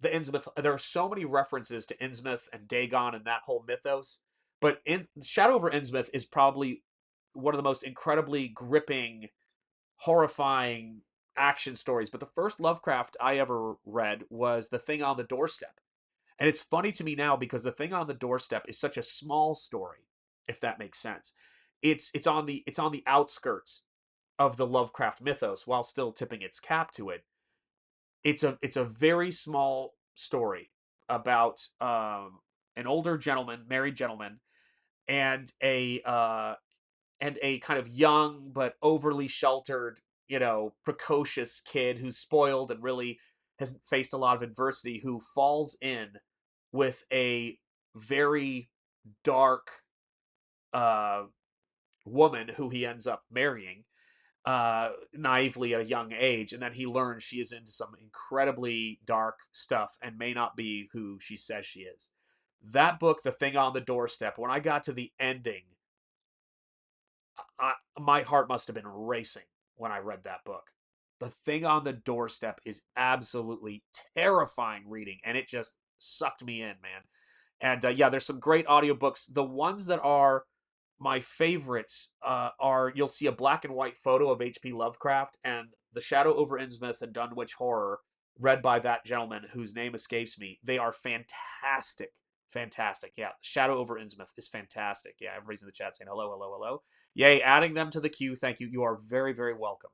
[SPEAKER 3] The Innsmouth. There are so many references to Innsmouth and Dagon and that whole mythos. But Shadow over Innsmouth is probably one of the most incredibly gripping, horrifying action stories. But the first Lovecraft I ever read was The Thing on the Doorstep. And it's funny to me now because The Thing on the Doorstep is such a small story, if that makes sense. It's on the outskirts of the Lovecraft mythos while still tipping its cap to it. It's a very small story about an older gentleman, married gentleman, and a kind of young but overly sheltered, precocious kid who's spoiled and really has faced a lot of adversity, who falls in with a very dark uh, woman who he ends up marrying naively at a young age, and then he learns she is into some incredibly dark stuff and may not be who she says she is. That book, The Thing on the Doorstep, when I got to the ending, my heart must have been racing when I read that book. The Thing on the Doorstep is absolutely terrifying reading, and it just sucked me in, man. And yeah, there's some great audiobooks. The ones that are my favorites are, you'll see a black and white photo of H.P. Lovecraft and The Shadow over Innsmouth and Dunwich Horror, read by that gentleman whose name escapes me. They are fantastic. Fantastic. Yeah, Shadow over Innsmouth is fantastic. Yeah, everybody's in the chat saying hello, hello, hello. Yay, adding them to the queue. Thank you. You are very, very welcome.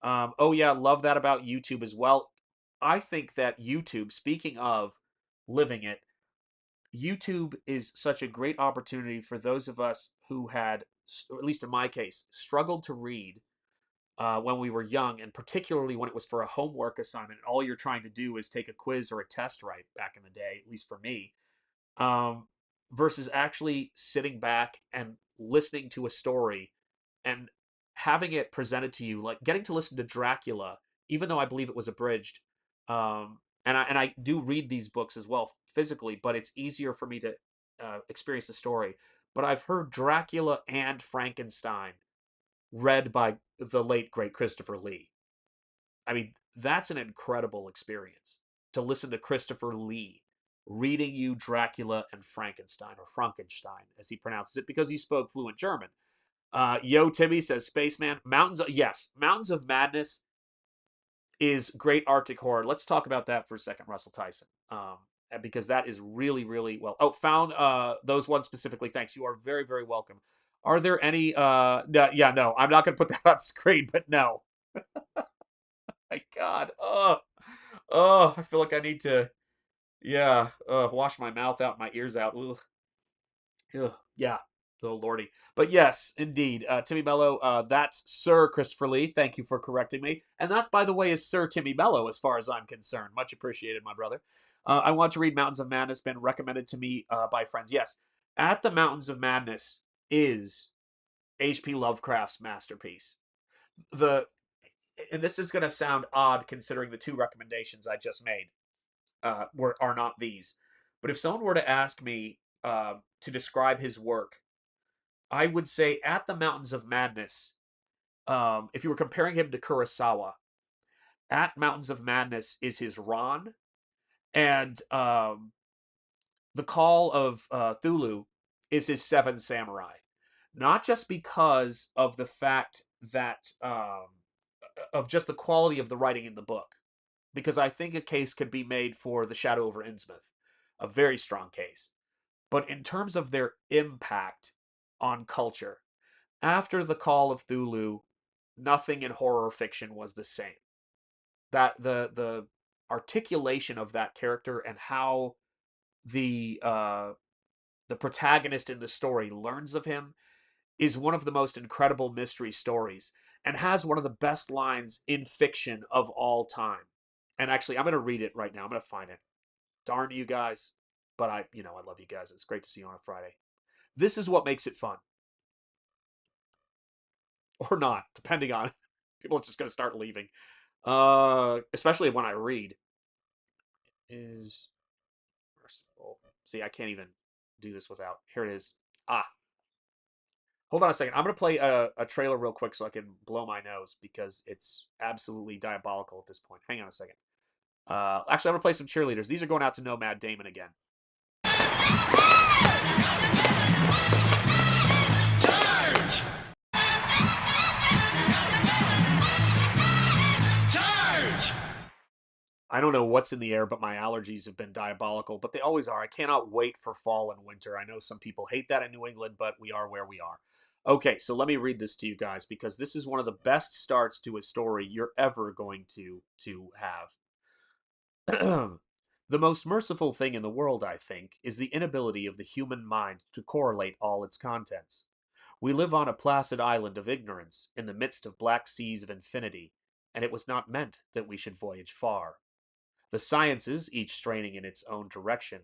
[SPEAKER 3] Oh yeah, love that about YouTube as well. I think that YouTube, speaking of living it, YouTube is such a great opportunity for those of us who had, or at least in my case, struggled to read when we were young, and particularly when it was for a homework assignment. All you're trying to do is take a quiz or a test right back in the day, at least for me, um, versus actually sitting back and listening to a story and having it presented to you, like getting to listen to Dracula, even though I believe it was abridged. And I do read these books as well physically, but it's easier for me to experience the story. But I've heard Dracula and Frankenstein read by the late great Christopher Lee. I mean, that's an incredible experience to listen to Christopher Lee reading you Dracula and Frankenstein, or Frankenstein, as he pronounces it, because he spoke fluent German. Yo Timmy says, Spaceman, yes, Mountains of Madness is great Arctic horror. Let's talk about that for a second, Russell Tyson. Because that is really, really well. Oh, found those ones specifically. Thanks. You are very, very welcome. Are there any? No, yeah, no. I'm not going to put that on screen, but no. My God. Oh, I feel like I need to. Yeah. Wash my mouth out, my ears out. Ugh. Ugh. Yeah. Oh, lordy. But yes, indeed. Timmy Mello, that's Sir Christopher Lee. Thank you for correcting me. And that, by the way, is Sir Timmy Mello, as far as I'm concerned. Much appreciated, my brother. I want to read Mountains of Madness, been recommended to me by friends. Yes, At the Mountains of Madness is H.P. Lovecraft's masterpiece. And this is going to sound odd considering the two recommendations I just made are not these. But if someone were to ask me to describe his work, I would say At the Mountains of Madness, if you were comparing him to Kurosawa, At Mountains of Madness is his Ron, and The Call of Thulu is his Seven Samurai. Not just because of the fact that, of just the quality of the writing in the book, because I think a case could be made for The Shadow over Innsmouth, a very strong case. But in terms of their impact on culture, after The Call of Thulu, nothing in horror fiction was the same. That the articulation of that character and how the protagonist in the story learns of him is one of the most incredible mystery stories, and has one of the best lines in fiction of all time. And actually, I'm going to read it right now. I'm going to find it. Darn you guys. But I love you guys. It's great to see you on a Friday. This is what makes it fun. Or not, depending on. People are just going to start leaving. Especially when I read. Is merciful. See, I can't even do this without. Here it is. Hold on a second. I'm going to play a trailer real quick so I can blow my nose, because it's absolutely diabolical at this point. Hang on a second. Actually, I'm going to play some cheerleaders. These are going out to Nomad Damon again.
[SPEAKER 4] Charge!
[SPEAKER 3] I don't know what's in the air, but my allergies have been diabolical, but they always are. I cannot wait for fall and winter. I know some people hate that in New England, but we are where we are. Okay, so let me read this to you guys because this is one of the best starts to a story you're ever going to have. The most merciful thing in the world, I think, is the inability of the human mind to correlate all its contents. We live on a placid island of ignorance in the midst of black seas of infinity, and it was not meant that we should voyage far. The sciences, each straining in its own direction,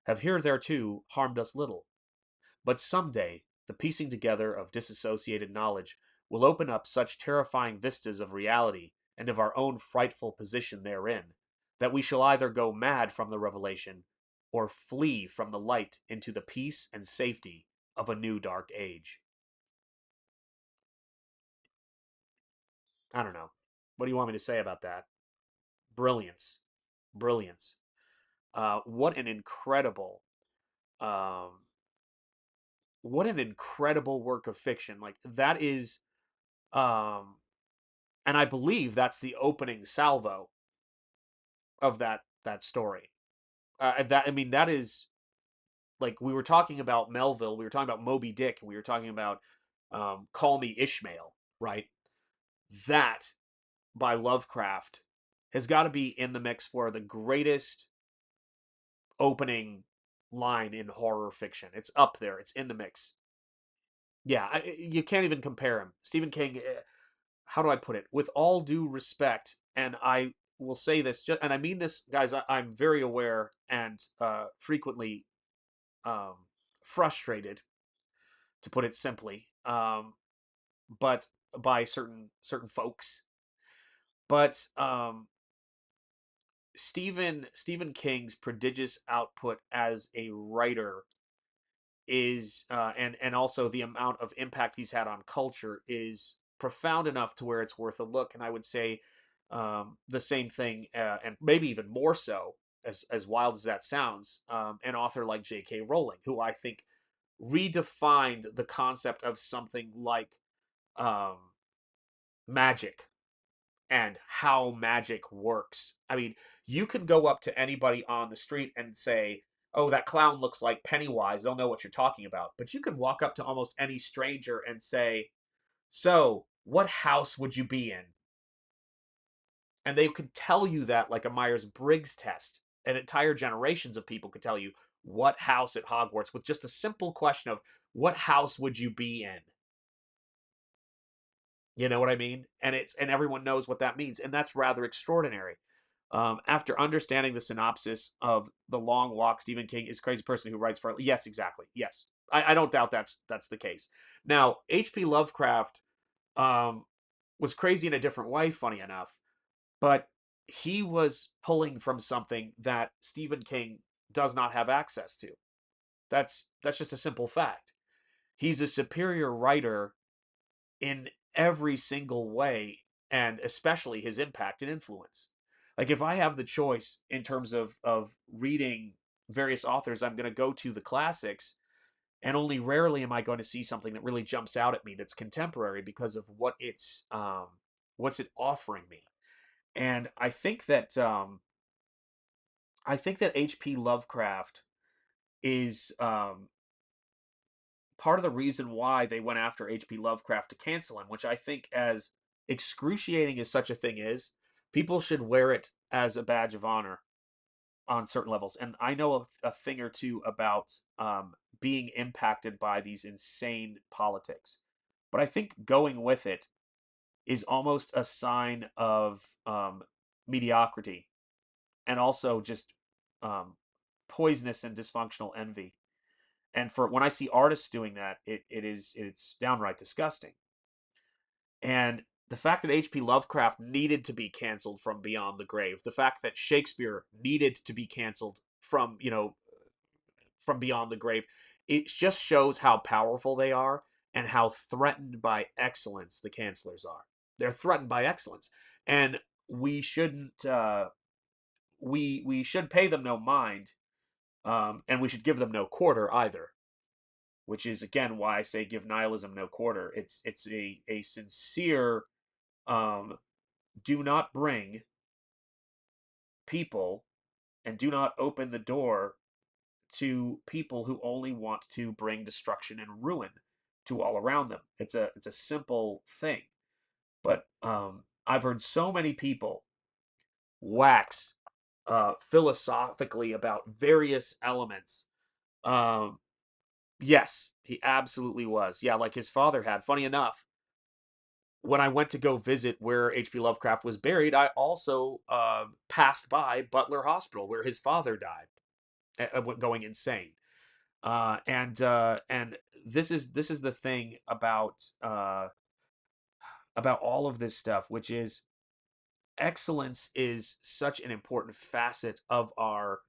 [SPEAKER 3] have hitherto harmed us little. But some day, the piecing together of disassociated knowledge will open up such terrifying vistas of reality and of our own frightful position therein, that we shall either go mad from the revelation or flee from the light into the peace and safety of a new dark age. I don't know. What do you want me to say about that? Brilliance. Brilliance. What an incredible um, what an incredible work of fiction. Like that is um and I believe that's the opening salvo of that story. That I mean that is like we were talking about Melville, we were talking about Moby Dick, and we were talking about Call Me Ishmael, right? That by Lovecraft has got to be in the mix for the greatest opening line in horror fiction. It's up there. It's in the mix. Yeah, you can't even compare him. Stephen King, how do I put it? With all due respect, and I will say this, and I mean this, guys. I'm very aware and frequently um, frustrated, to put it simply, but by certain folks. But Stephen King's prodigious output as a writer is and also the amount of impact he's had on culture is profound enough to where it's worth a look. And I would say the same thing, and maybe even more so, as wild as that sounds, an author like J.K. Rowling, who I think redefined the concept of something like um, magic and how magic works. I mean, you can go up to anybody on the street and say, "Oh, that clown looks like Pennywise." They'll know what you're talking about. But you can walk up to almost any stranger and say, "So, what house would you be in?" And they could tell you that like a Myers-Briggs test. And entire generations of people could tell you what house at Hogwarts with just a simple question of what house would you be in? You know what I mean? And everyone knows what that means, and that's rather extraordinary. After understanding the synopsis of The Long Walk, Stephen King is a crazy person who writes for. Yes, exactly. Yes, I don't doubt that's the case. Now, H.P. Lovecraft um, was crazy in a different way. Funny enough, but he was pulling from something that Stephen King does not have access to. That's just a simple fact. He's a superior writer in every single way, and especially his impact and influence. Like if I have the choice in terms of reading various authors, I'm going to go to the classics, and only rarely am I going to see something that really jumps out at me that's contemporary because of what's it offering me. And I think that H.P. Lovecraft is part of the reason why they went after H.P. Lovecraft to cancel him, which I think, as excruciating as such a thing is, people should wear it as a badge of honor on certain levels. And I know a thing or two about being impacted by these insane politics. But I think going with it is almost a sign of mediocrity and also just um, poisonous and dysfunctional envy. And for when I see artists doing that, it's downright disgusting. And the fact that H.P. Lovecraft needed to be canceled from Beyond the Grave, the fact that Shakespeare needed to be canceled from from Beyond the Grave, it just shows how powerful they are and how threatened by excellence the cancelers are. They're threatened by excellence, and we shouldn't. We should pay them no mind, and we should give them no quarter either, which is again why I say give nihilism no quarter. It's a sincere do not bring people and do not open the door to people who only want to bring destruction and ruin to all around them. It's a simple thing, but I've heard so many people wax philosophically about various elements. Um, yes, he absolutely was. Yeah, like his father had. Funny enough, when I went to go visit where H.P. Lovecraft was buried, I also passed by Butler Hospital where his father died, going insane. And this is the thing about all of this stuff, which is excellence is such an important facet of our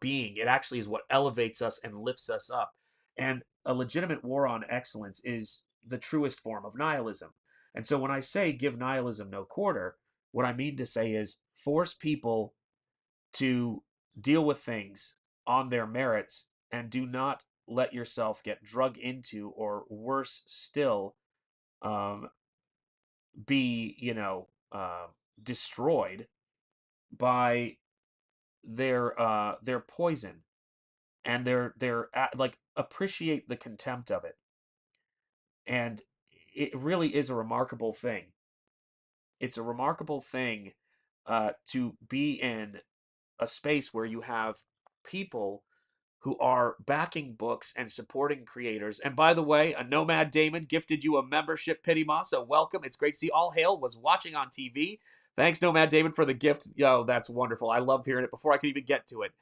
[SPEAKER 3] being. It actually is what elevates us and lifts us up. And a legitimate war on excellence is the truest form of nihilism. And so when I say give nihilism no quarter, what I mean to say is force people to deal with things on their merits and do not let yourself get drug into, or worse still, um, be, destroyed by their poison and like, appreciate the contempt of it. And it really is a remarkable thing. It's a remarkable thing to be in a space where you have people who are backing books and supporting creators. And by the way, a Nomad Damon gifted you a membership, Pity Ma, so welcome. It's great to see. All hail was watching on TV. Thanks, Nomad Damon, for the gift. Yo, that's wonderful. I love hearing it. Before I could even get to it,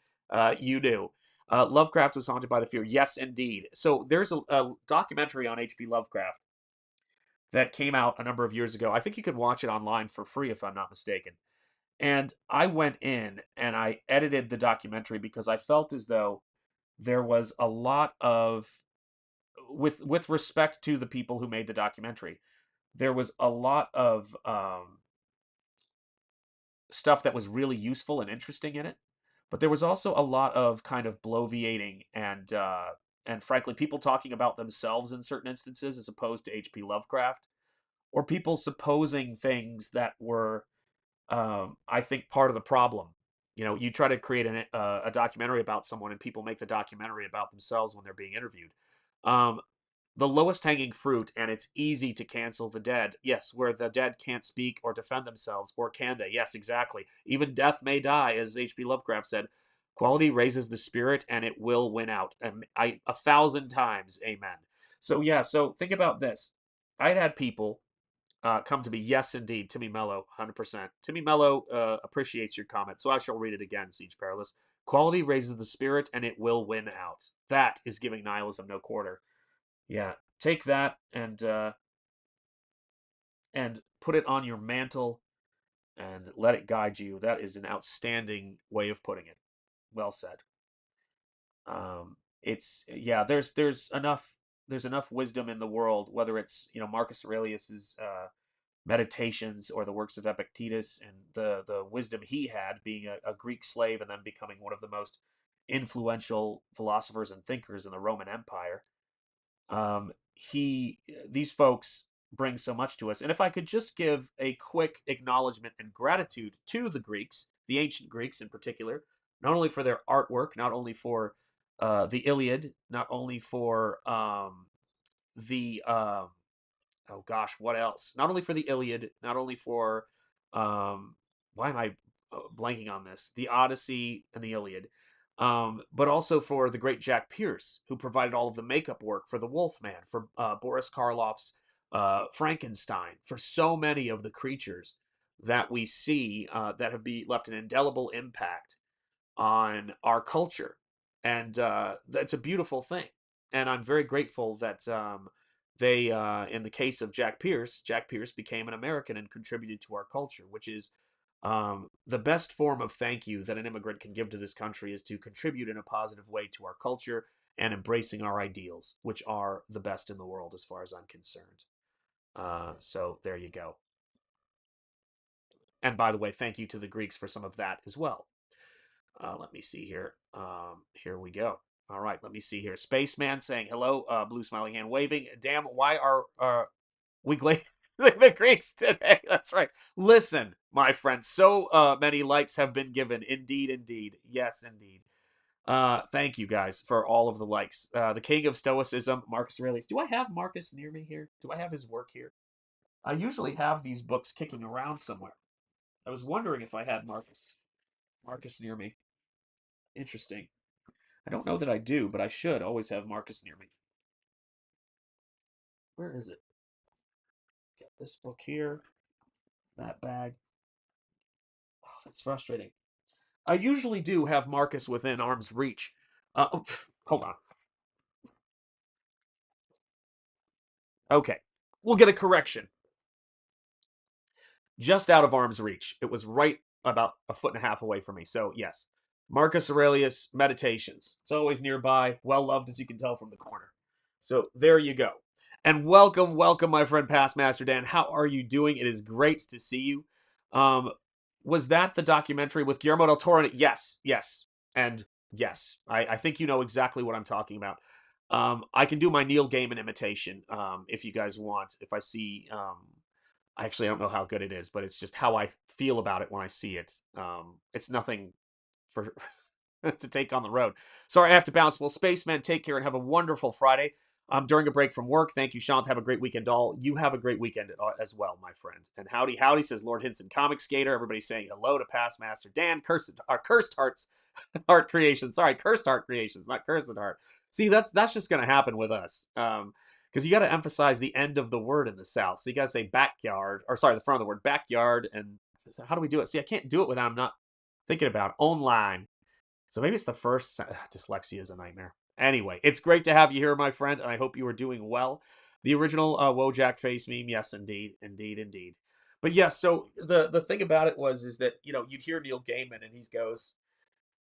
[SPEAKER 3] you knew. Lovecraft was haunted by the fear. Yes, indeed. So there's a documentary on H.P. Lovecraft that came out a number of years ago. I think you can watch it online for free, if I'm not mistaken. And I went in and I edited the documentary because I felt as though there was a lot of, with respect to the people who made the documentary, there was a lot of stuff that was really useful and interesting in it, but there was also a lot of kind of bloviating and frankly people talking about themselves in certain instances as opposed to H.P. Lovecraft, or people supposing things that were, I think, part of the problem. You try to create a documentary about someone, and people make the documentary about themselves when they're being interviewed. Um, the lowest hanging fruit, and it's easy to cancel the dead. Yes, where the dead can't speak or defend themselves, or can they? Yes, exactly. Even death may die, as H.P. Lovecraft said. Quality raises the spirit, and it will win out. And I 1,000 times, amen. So yeah, so think about this. I'd had people come to me. Yes, indeed. Timmy Mello, 100%. Timmy Mello appreciates your comment, so I shall read it again, Siege Perilous. Quality raises the spirit, and it will win out. That is giving nihilism no quarter. Yeah, take that and put it on your mantle and let it guide you. That is an outstanding way of putting it. Well said. It's, yeah. There's enough wisdom in the world, whether it's Marcus Aurelius's meditations or the works of Epictetus, and the wisdom he had being a Greek slave and then becoming one of the most influential philosophers and thinkers in the Roman Empire. These folks bring so much to us. And if I could just give a quick acknowledgement and gratitude to the Greeks, the ancient Greeks in particular, not only for their artwork, not only for the Iliad, not only for the oh gosh, what else? Not only for the Iliad, not only for why am I blanking on this? The Odyssey and the Iliad, but also for the great Jack Pierce, who provided all of the makeup work for the Wolfman, for Boris Karloff's Frankenstein, for so many of the creatures that we see that have left an indelible impact on our culture, and that's a beautiful thing. And I'm very grateful that they, in the case of Jack Pierce became an American and contributed to our culture, which is the best form of thank you that an immigrant can give to this country, is to contribute in a positive way to our culture and embracing our ideals, which are the best in the world as far as I'm concerned. So there you go. And by the way, thank you to the Greeks for some of that as well. Let me see here. Here we go. All right, let me see here. Spaceman saying hello. Blue smiling hand waving. Damn, why are we glazing? the Greeks today. That's right. Listen, my friends, so many likes have been given. Indeed, indeed. Yes, indeed. Thank you guys for all of the likes. The king of stoicism, Marcus Aurelius. Do I have Marcus near me here? Do I have his work here? I usually have these books kicking around somewhere. I was wondering if I had Marcus near me. Interesting. I don't know that I do, but I should always have Marcus near me. Where is it? Got this book here. That bag. Oh, that's frustrating. I usually do have Marcus within arm's reach. Hold on. Okay. We'll get a correction. Just out of arm's reach. It was right about a foot and a half away from me. So, yes. Marcus Aurelius Meditations. It's always nearby. Well loved, as you can tell from the corner. So, there you go. And welcome, welcome, my friend Pastmaster Dan. How are you doing? It is great to see you. Um, was that the documentary with Guillermo del Toro? Yes, yes, and yes. I think you know exactly what I'm talking about. I can do my Neil Gaiman imitation if you guys want. If I see, actually, I don't know how good it is, but it's just how I feel about it when I see it. It's nothing for to take on the road. Sorry, I have to bounce. Well, spacemen, take care and have a wonderful Friday. During a break from work. Thank you, Shanth. Have a great weekend, all. You have a great weekend as well, my friend. And howdy, howdy, says Lord Hinson, Comic Skater. Everybody's saying hello to Pastmaster Dan. Cursed Hearts, Heart Creations. Sorry, Cursed Heart Creations, not Cursed Heart. See, that's just going to happen with us. Because you got to emphasize the end of the word in the South. So you got to say backyard, or sorry, the front of the word, backyard. And how do we do it? See, I can't do it without I'm not thinking about it. Online. So maybe it's the first. Dyslexia is a nightmare. Anyway, it's great to have you here, my friend, and I hope you are doing well. The original Wojak face meme, yes, indeed, indeed, indeed. But yes, so the thing about it is that you'd hear Neil Gaiman and he goes,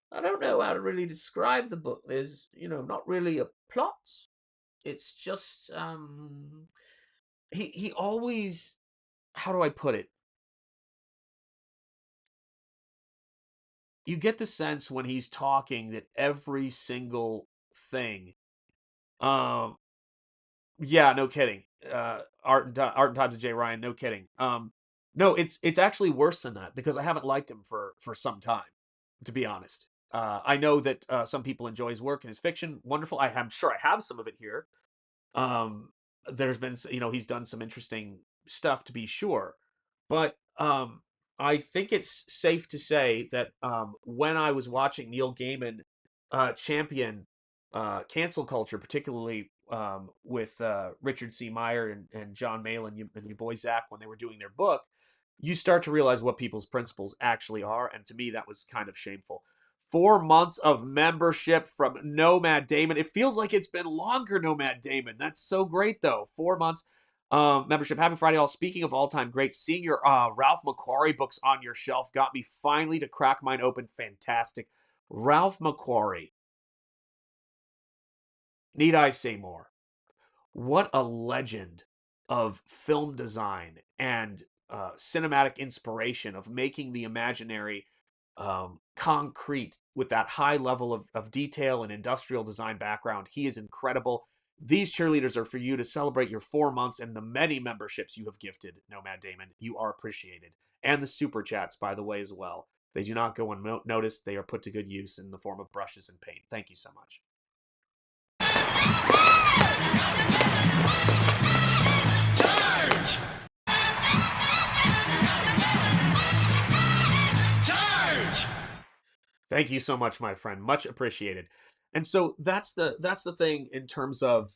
[SPEAKER 3] I don't know how to really describe the book. There's not really a plot. It's just he always, how do I put it? You get the sense when he's talking that every single thing um yeah, no kidding. Art and Times of Jay Ryan, no kidding. No, it's actually worse than that because I haven't liked him for some time, to be honest. I know that some people enjoy his work and his fiction. Wonderful. I'm sure I have some of it here. Um, there's been, he's done some interesting stuff to be sure, but I think it's safe to say that when I was watching Neil Gaiman champion cancel culture, particularly with Richard C. Meyer and John Malin and your boy Zach when they were doing their book, you start to realize what people's principles actually are, and to me that was kind of shameful. 4 months of membership from Nomad Damon. It feels like it's been longer, Nomad Damon. That's so great, though. 4 months membership. Happy Friday, all. Speaking of all-time greats, seeing your Ralph McQuarrie books on your shelf got me finally to crack mine open. Fantastic. Ralph McQuarrie. Need I say more? What a legend of film design and cinematic inspiration of making the imaginary concrete with that high level of detail and industrial design background. He is incredible. These cheerleaders are for you to celebrate your 4 months and the many memberships you have gifted, Nomad Damon. You are appreciated. And the super chats, by the way, as well. They do not go unnoticed. They are put to good use in the form of brushes and paint. Thank you so much.
[SPEAKER 4] Charge! Charge!
[SPEAKER 3] Thank you so much, my friend. Much appreciated. And so that's the thing in terms of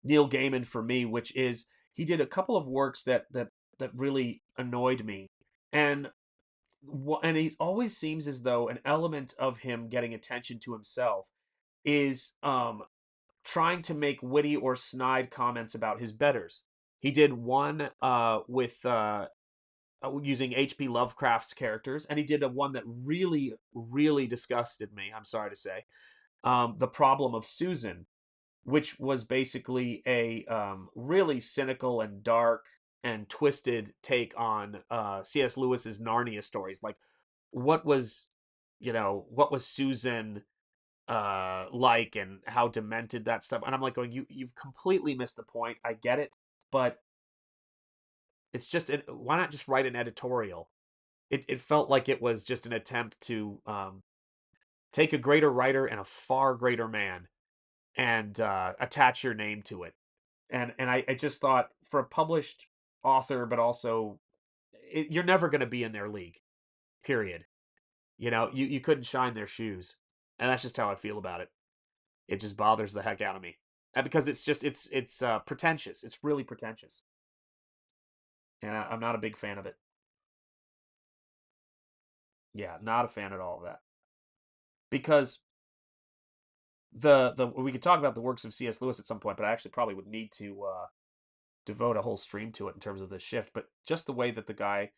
[SPEAKER 3] Neil Gaiman for me, which is he did a couple of works that really annoyed me, and he always seems as though an element of him getting attention to himself is trying to make witty or snide comments about his betters. He did one with using H.P. Lovecraft's characters, and he did a one that really, really disgusted me. I'm sorry to say, the problem of Susan, which was basically a really cynical and dark and twisted take on C.S. Lewis's Narnia stories. Like, what was, what was Susan like, and how demented that stuff. And I'm like going, you've completely missed the point. I get it, but It's just why not just write an editorial? It felt like it was just an attempt to take a greater writer and a far greater man and attach your name to it. And I just thought for a published author, but also you're never going to be in their league. Period. You couldn't shine their shoes, and that's just how I feel about it. It just bothers the heck out of me, and because it's pretentious. It's really pretentious, and I'm not a big fan of it. Yeah, not a fan at all of that. Because the we could talk about the works of C.S. Lewis at some point, but I actually probably would need to devote a whole stream to it in terms of the shift. But just the way that the guy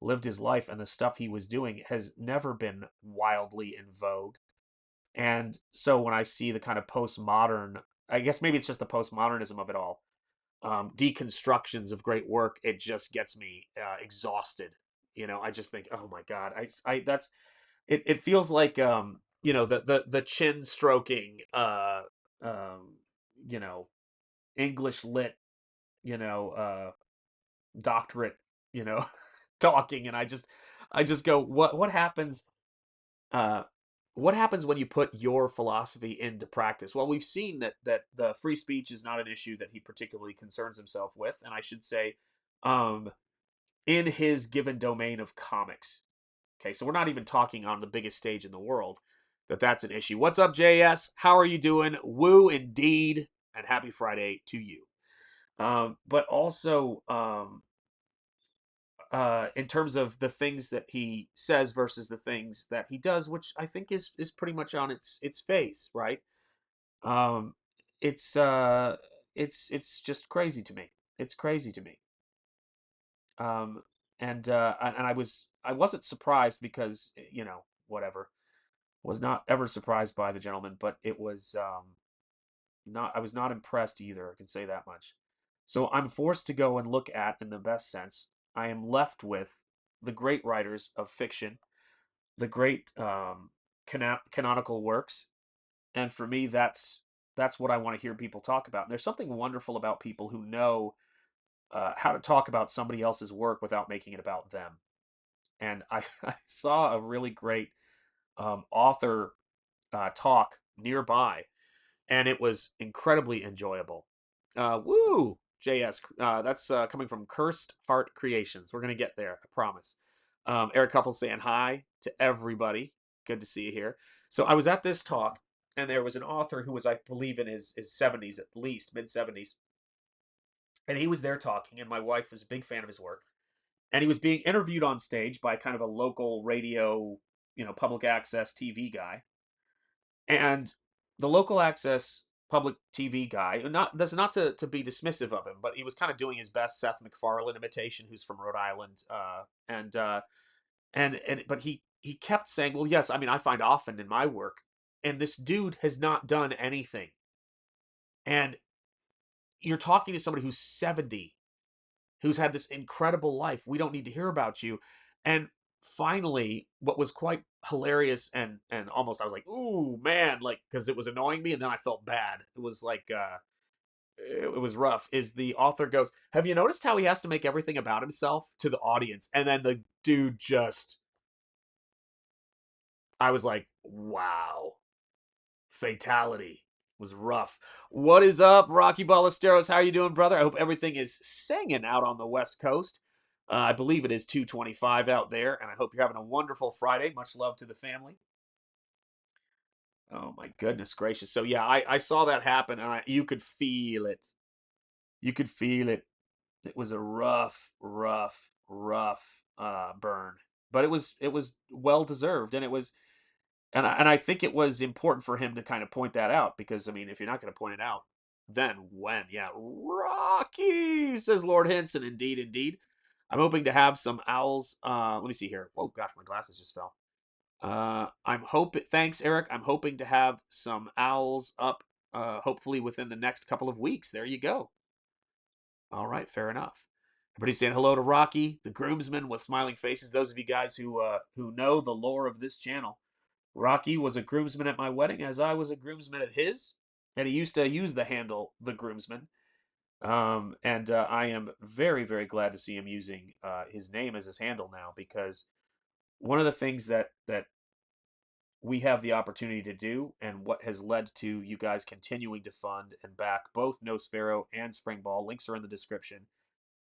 [SPEAKER 3] lived his life and the stuff he was doing has never been wildly in vogue. And so when I see the kind of postmodern, I guess maybe it's just the postmodernism of it all, deconstructions of great work, it just gets me exhausted. I just think, oh my God, that's it feels like the chin stroking um you know English lit, you know uh doctorate, you know talking, and I just go, what happens uh what happens when you put your philosophy into practice? Well, we've seen that the free speech is not an issue that he particularly concerns himself with, and I should say, um in his given domain of comics. Okay, so we're not even talking on the biggest stage in the world that's an issue. What's up, JS? How are you doing? Woo indeed, and happy Friday to you. But also, in terms of the things that he says versus the things that he does, which I think is pretty much on its face, right? Um, it's uh, it's just crazy to me. It's crazy to me. Um, and I wasn't surprised because whatever, was not ever surprised by the gentleman, but it was not I was not impressed either. I can say that much. So I'm forced to go and look at, in the best sense, I am left with the great writers of fiction, the great canonical works, and for me, that's what I want to hear people talk about. And there's something wonderful about people who know how to talk about somebody else's work without making it about them. And I saw a really great author talk nearby, and it was incredibly enjoyable. Woo! JS, that's coming from Cursed Heart Creations. We're gonna get there, I promise. Eric Huffle saying hi to everybody. Good to see you here. So I was at this talk, and there was an author who was, I believe, in his 70s at least, mid 70s, and he was there talking. And my wife was a big fan of his work, and he was being interviewed on stage by kind of a local radio, public access TV guy. And the local access public TV guy, that's not to be dismissive of him, but he was kind of doing his best Seth MacFarlane imitation, who's from Rhode Island, and but he kept saying, well, yes, I mean, I find often in my work, and this dude has not done anything, and you're talking to somebody who's 70, who's had this incredible life. We don't need to hear about you. And finally, what was quite hilarious and almost, I was like, ooh, man, like, because it was annoying me, and then I felt bad. It was like, it was rough. Is the author goes, have you noticed how he has to make everything about himself to the audience? And then the dude just, I was like, wow, fatality was rough. What is up, Rocky Ballesteros? How are you doing, brother? I hope everything is singing out on the West Coast. I believe it is 2:25 out there, and I hope you're having a wonderful Friday. Much love to the family. Oh my goodness gracious! So yeah, I saw that happen, and you could feel it. You could feel it. It was a rough burn, but it was well deserved, and it was. And I think it was important for him to kind of point that out, because, I mean, if you're not going to point it out, then when? Yeah, Rocky, says Lord Henson. Indeed, indeed. I'm hoping to have some owls. Let me see here. Oh, gosh, my glasses just fell. I'm hoping. Thanks, Eric. I'm hoping to have some owls up, hopefully within the next couple of weeks. There you go. All right, fair enough. Everybody's saying hello to Rocky, the groomsman with smiling faces. Those of you guys who know the lore of this channel. Rocky was a groomsman at my wedding, as I was a groomsman at his, and he used to use the handle "the groomsman." And I am very, very glad to see him using his name as his handle now, because one of the things that we have the opportunity to do, and what has led to you guys continuing to fund and back both Nosfero and Springball. Links are in the description.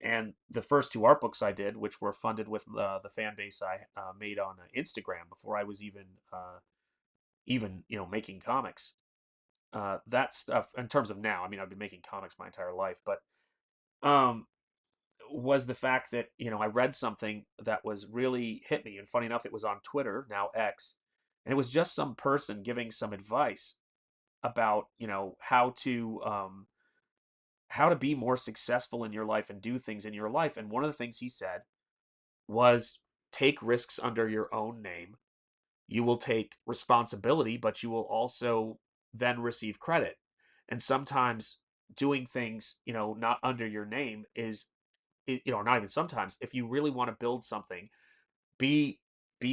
[SPEAKER 3] And the first two art books I did, which were funded with the fan base I made on Instagram before I was even making comics. That stuff, in terms of now, I mean, I've been making comics my entire life, but um, was the fact that I read something that was really hit me, and funny enough, it was on Twitter, now X, and it was just some person giving some advice about how to be more successful in your life and do things in your life. And one of the things he said was, take risks under your own name. You will take responsibility, but you will also then receive credit. And sometimes doing things, not under your name is, not even sometimes, if you really want to build something, be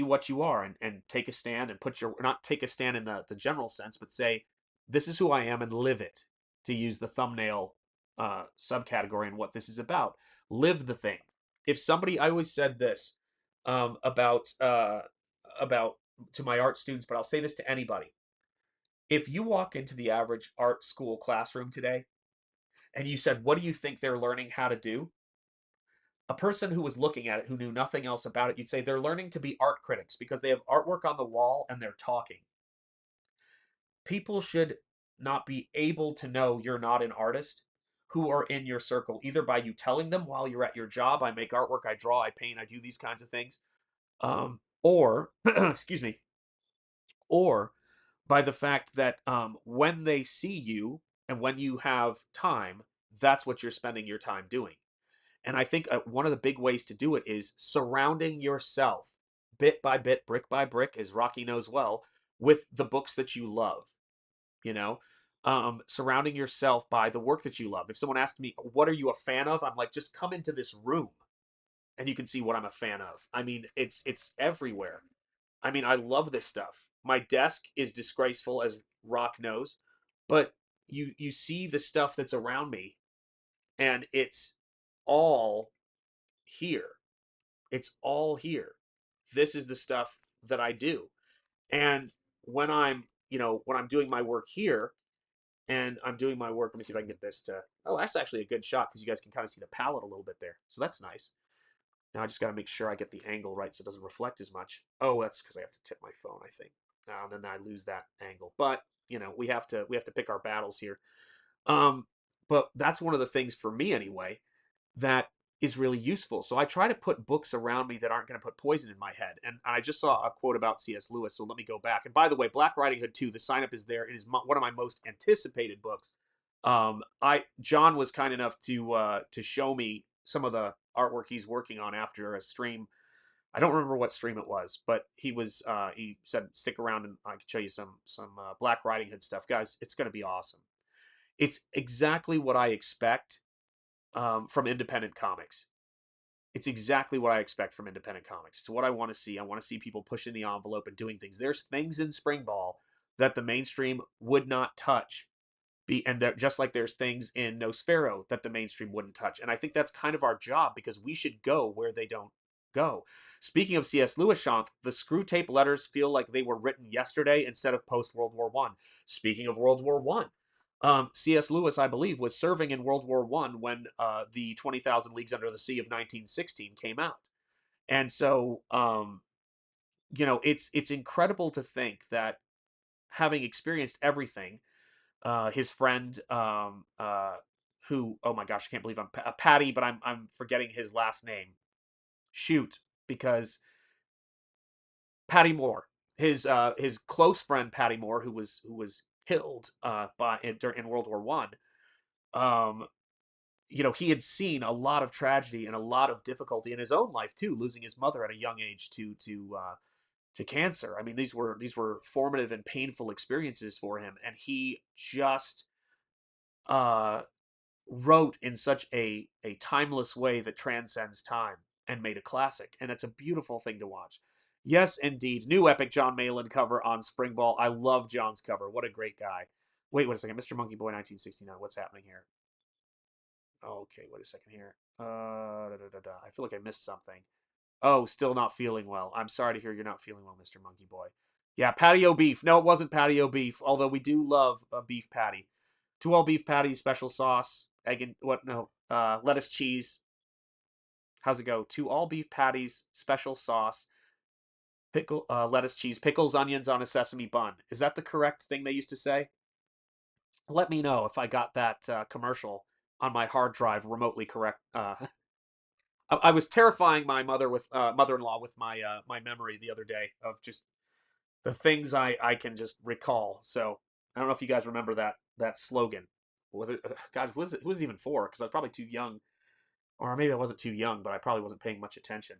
[SPEAKER 3] what you are, and take a stand, and put your, not take a stand in the general sense, but say, this is who I am, and live it, to use the thumbnail subcategory and what this is about. Live the thing. If somebody, I always said this about to my art students, but I'll say this to anybody. If you walk into the average art school classroom today and you said, what do you think they're learning how to do? A person who was looking at it, who knew nothing else about it, you'd say they're learning to be art critics, because they have artwork on the wall and they're talking. People should not be able to know you're not an artist who are in your circle, either by you telling them while you're at your job, I make artwork, I draw, I paint, I do these kinds of things, or excuse me, or by the fact that when they see you and when you have time, that's what you're spending your time doing. And I think one of the big ways to do it is surrounding yourself bit by bit, brick by brick, as Rocky knows well, with the books that you love. You know, surrounding yourself by the work that you love. If someone asked me, what are you a fan of? I'm like, just come into this room and you can see what I'm a fan of. I mean, it's everywhere. I mean, I love this stuff. My desk is disgraceful, as Rock knows, but you see the stuff that's around me, and it's all here. It's all here. This is the stuff that I do. And when I'm doing my work here, and I'm doing my work, let me see if I can get this to, oh, that's actually a good shot, because you guys can kind of see the palette a little bit there. So that's nice. Now I just got to make sure I get the angle right so it doesn't reflect as much. Oh, that's because I have to tip my phone, I think. And then I lose that angle. But, we have to pick our battles here. But that's one of the things, for me anyway, that is really useful. So I try to put books around me that aren't going to put poison in my head. And I just saw a quote about C.S. Lewis, so let me go back. And by the way, Black Riding Hood 2, the sign up is there. It is one of my most anticipated books. John was kind enough to show me some of the artwork he's working on after a stream. I don't remember what stream it was, but he said stick around and I can show you some Black Riding Hood stuff, guys. It's going to be awesome. It's exactly what I expect from independent comics. It's exactly what I expect from independent comics. It's what I want to see. I want to see people pushing the envelope and doing things. There's things in Springball that the mainstream would not touch. And just like there's things in Nosfero that the mainstream wouldn't touch. And I think that's kind of our job, because we should go where they don't go. Speaking of C.S. Lewis, Shanth, the screw tape letters feel like they were written yesterday instead of post-World War I. Speaking of World War I, C.S. Lewis, I believe, was serving in World War I when the 20,000 Leagues Under the Sea of 1916 came out. And so, it's incredible to think that, having experienced everything, his friend, who, oh my gosh, I can't believe I'm Patty, but I'm forgetting his last name. Shoot, because Patty Moore, his close friend Patty Moore, who was killed in World War One. He had seen a lot of tragedy and a lot of difficulty in his own life too, losing his mother at a young age to cancer. I mean, these were formative and painful experiences for him, and he just wrote in such a timeless way that transcends time and made a classic. And it's a beautiful thing to watch. Yes, indeed. New epic John Malin cover on Springball. I love John's cover. What a great guy. Wait a second. Mr. Monkey Boy 1969. What's happening here? Okay, wait a second here. I feel like I missed something. Oh, still not feeling well. I'm sorry to hear you're not feeling well, Mr. Monkey Boy. Yeah, patio beef. No, it wasn't patio beef, although we do love a beef patty. 2 all beef patties, special sauce, egg and what? No, lettuce, cheese. How's it go? 2 all beef patties, special sauce, lettuce, cheese, pickles, onions on a sesame bun. Is that the correct thing they used to say? Let me know if I got that commercial on my hard drive remotely correct. I was terrifying my mother-in-law with my memory the other day of just the things I can just recall. So I don't know if you guys remember that slogan. Whether God, who was it even for? Because I was probably too young, or maybe I wasn't too young, but I probably wasn't paying much attention.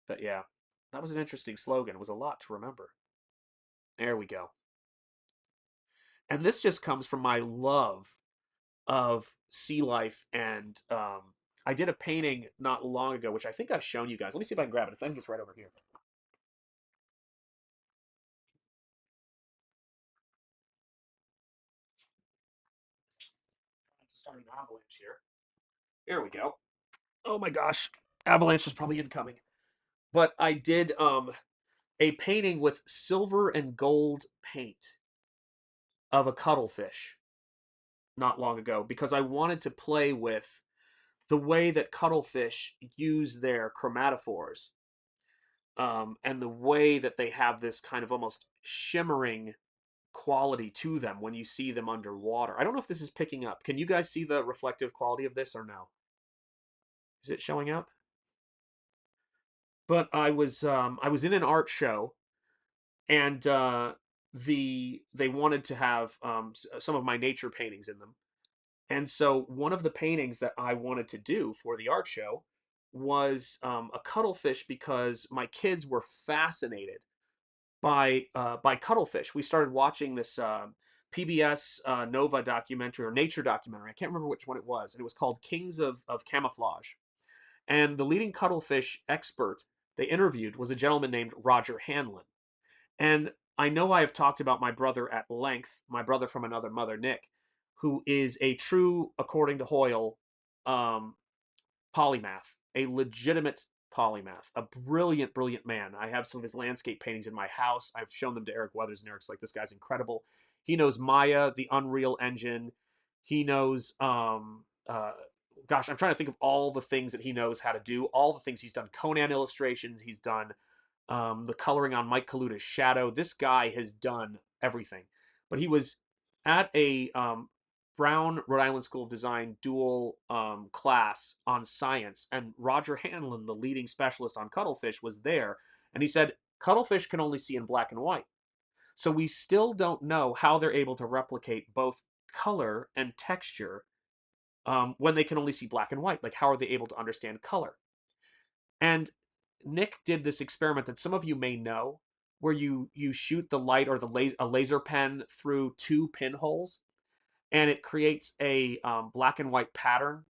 [SPEAKER 3] But yeah, that was an interesting slogan. It was a lot to remember. There we go. And this just comes from my love of sea life, and I did a painting not long ago, which I think I've shown you guys. Let me see if I can grab it. I think it's right over here. To start an avalanche here. Here we go. Oh my gosh, avalanche is probably incoming. But I did a painting with silver and gold paint of a cuttlefish not long ago because I wanted to play with the way that cuttlefish use their chromatophores, and the way that they have this kind of almost shimmering quality to them when you see them underwater. I don't know if this is picking up. Can you guys see the reflective quality of this or no? Is it showing up? But I was in an art show, and they wanted to have some of my nature paintings in them. And so one of the paintings that I wanted to do for the art show was a cuttlefish because my kids were fascinated by cuttlefish. We started watching this PBS Nova documentary or nature documentary. I can't remember which one it was, and it was called Kings of Camouflage. And the leading cuttlefish expert they interviewed was a gentleman named Roger Hanlon. And I know I have talked about my brother at length, my brother from another mother, Nick, who is a true, according to Hoyle, um, polymath, a legitimate polymath, a brilliant, brilliant man. I have some of his landscape paintings in my house. I've shown them to Eric Weathers, and Eric's like, this guy's incredible. He knows Maya, the Unreal Engine. He knows, gosh, I'm trying to think of all the things that he knows how to do, all the things he's done. Conan illustrations, he's done the coloring on Mike Kaluta's Shadow. This guy has done everything. But he was at a Brown Rhode Island School of Design dual class on science, and Roger Hanlon, the leading specialist on cuttlefish, was there, and he said cuttlefish can only see in black and white. So we still don't know how they're able to replicate both color and texture when they can only see black and white. Like, how are they able to understand color? And Nick did this experiment that some of you may know, where you shoot the light or a laser pen through 2 pinholes, and it creates a black and white pattern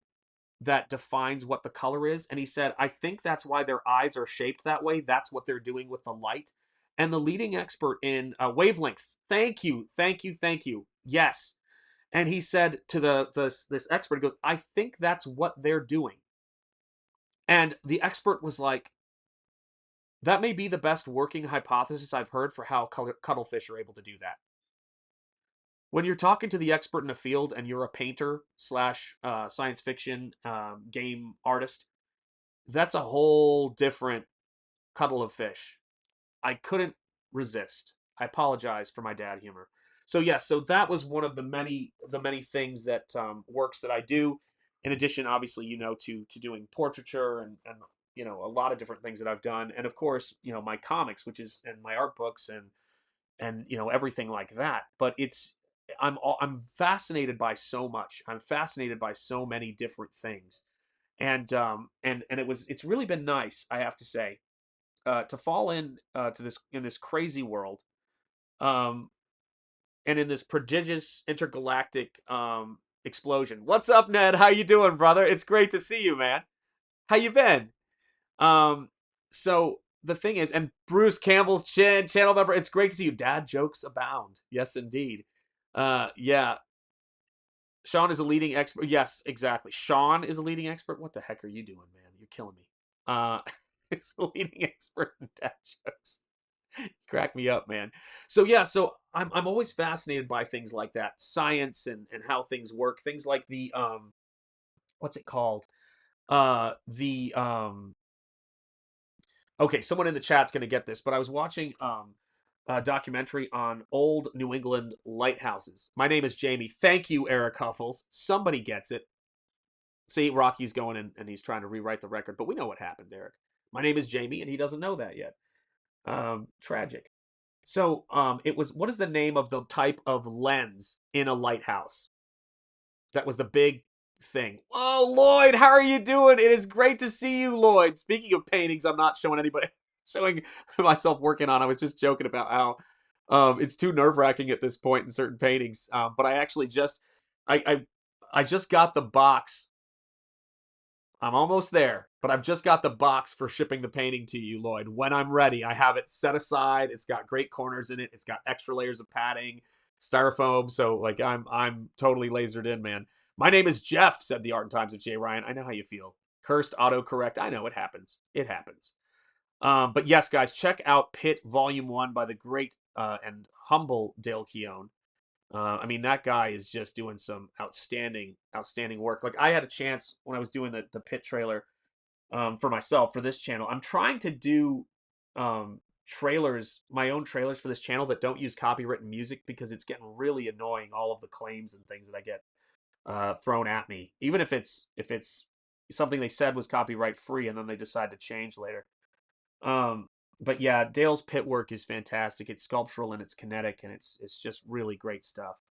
[SPEAKER 3] that defines what the color is. And he said, I think that's why their eyes are shaped that way. That's what they're doing with the light. And the leading expert in wavelengths, thank you, thank you, thank you. Yes. And he said to this expert, he goes, I think that's what they're doing. And the expert was like, that may be the best working hypothesis I've heard for how cuttlefish are able to do that. When you're talking to the expert in a field and you're a painter slash science fiction game artist, that's a whole different cuddle of fish. I couldn't resist. I apologize for my dad humor. So yes, so that was one of the many things that works that I do. In addition, obviously, to doing portraiture and a lot of different things that I've done, and of course, my comics, which is and my art books and everything like that. But I'm fascinated by so much. I'm fascinated by so many different things, and it's really been nice, I have to say, to fall in to this crazy world, um, and in this prodigious intergalactic explosion. What's up, Ned? How you doing, brother? It's great to see you, man. How you been? Um, so the thing is, and Bruce Campbell's channel member, it's great to see you. Dad jokes abound. Yes, indeed. Yeah. Sean is a leading expert. Yes, exactly. Sean is a leading expert. What the heck are you doing, man? You're killing me. It's a leading expert in dad jokes. Crack me up, man. So yeah, so I'm always fascinated by things like that, science and how things work. Things like the what's it called? The okay, someone in the chat's gonna get this, but I was watching a documentary on old New England lighthouses. My name is Jamie. Thank you, Eric Huffles. Somebody gets it. See, Rocky's going in and he's trying to rewrite the record, but we know what happened, Eric. My name is Jamie, and he doesn't know that yet. Tragic. So, it was, what is the name of the type of lens in a lighthouse? That was the big thing. Oh, Lloyd, how are you doing? It is great to see you, Lloyd. Speaking of paintings, I'm not showing anybody, showing myself working on. I was just joking about how it's too nerve-wracking at this point in certain paintings. But I actually just, I just got the box. I'm almost there, but I've just got the box for shipping the painting to you, Lloyd. When I'm ready, I have it set aside. It's got great corners in it. It's got extra layers of padding, styrofoam. So like I'm totally lasered in, man. My name is Jeff, said the Art and Times of Jay Ryan. I know how you feel. Cursed autocorrect. I know it happens. It happens. But yes, guys, check out PITT Volume 1 by the great and humble Dale Keown. I mean, that guy is just doing some outstanding work. Like I had a chance when I was doing the PITT trailer for myself for this channel. I'm trying to do trailers, my own trailers for this channel that don't use copywritten music because it's getting really annoying. All of the claims and things that I get thrown at me, even if it's something they said was copyright free and then they decide to change later. But yeah, Dale's PITT work is fantastic. It's sculptural and it's kinetic and it's just really great stuff.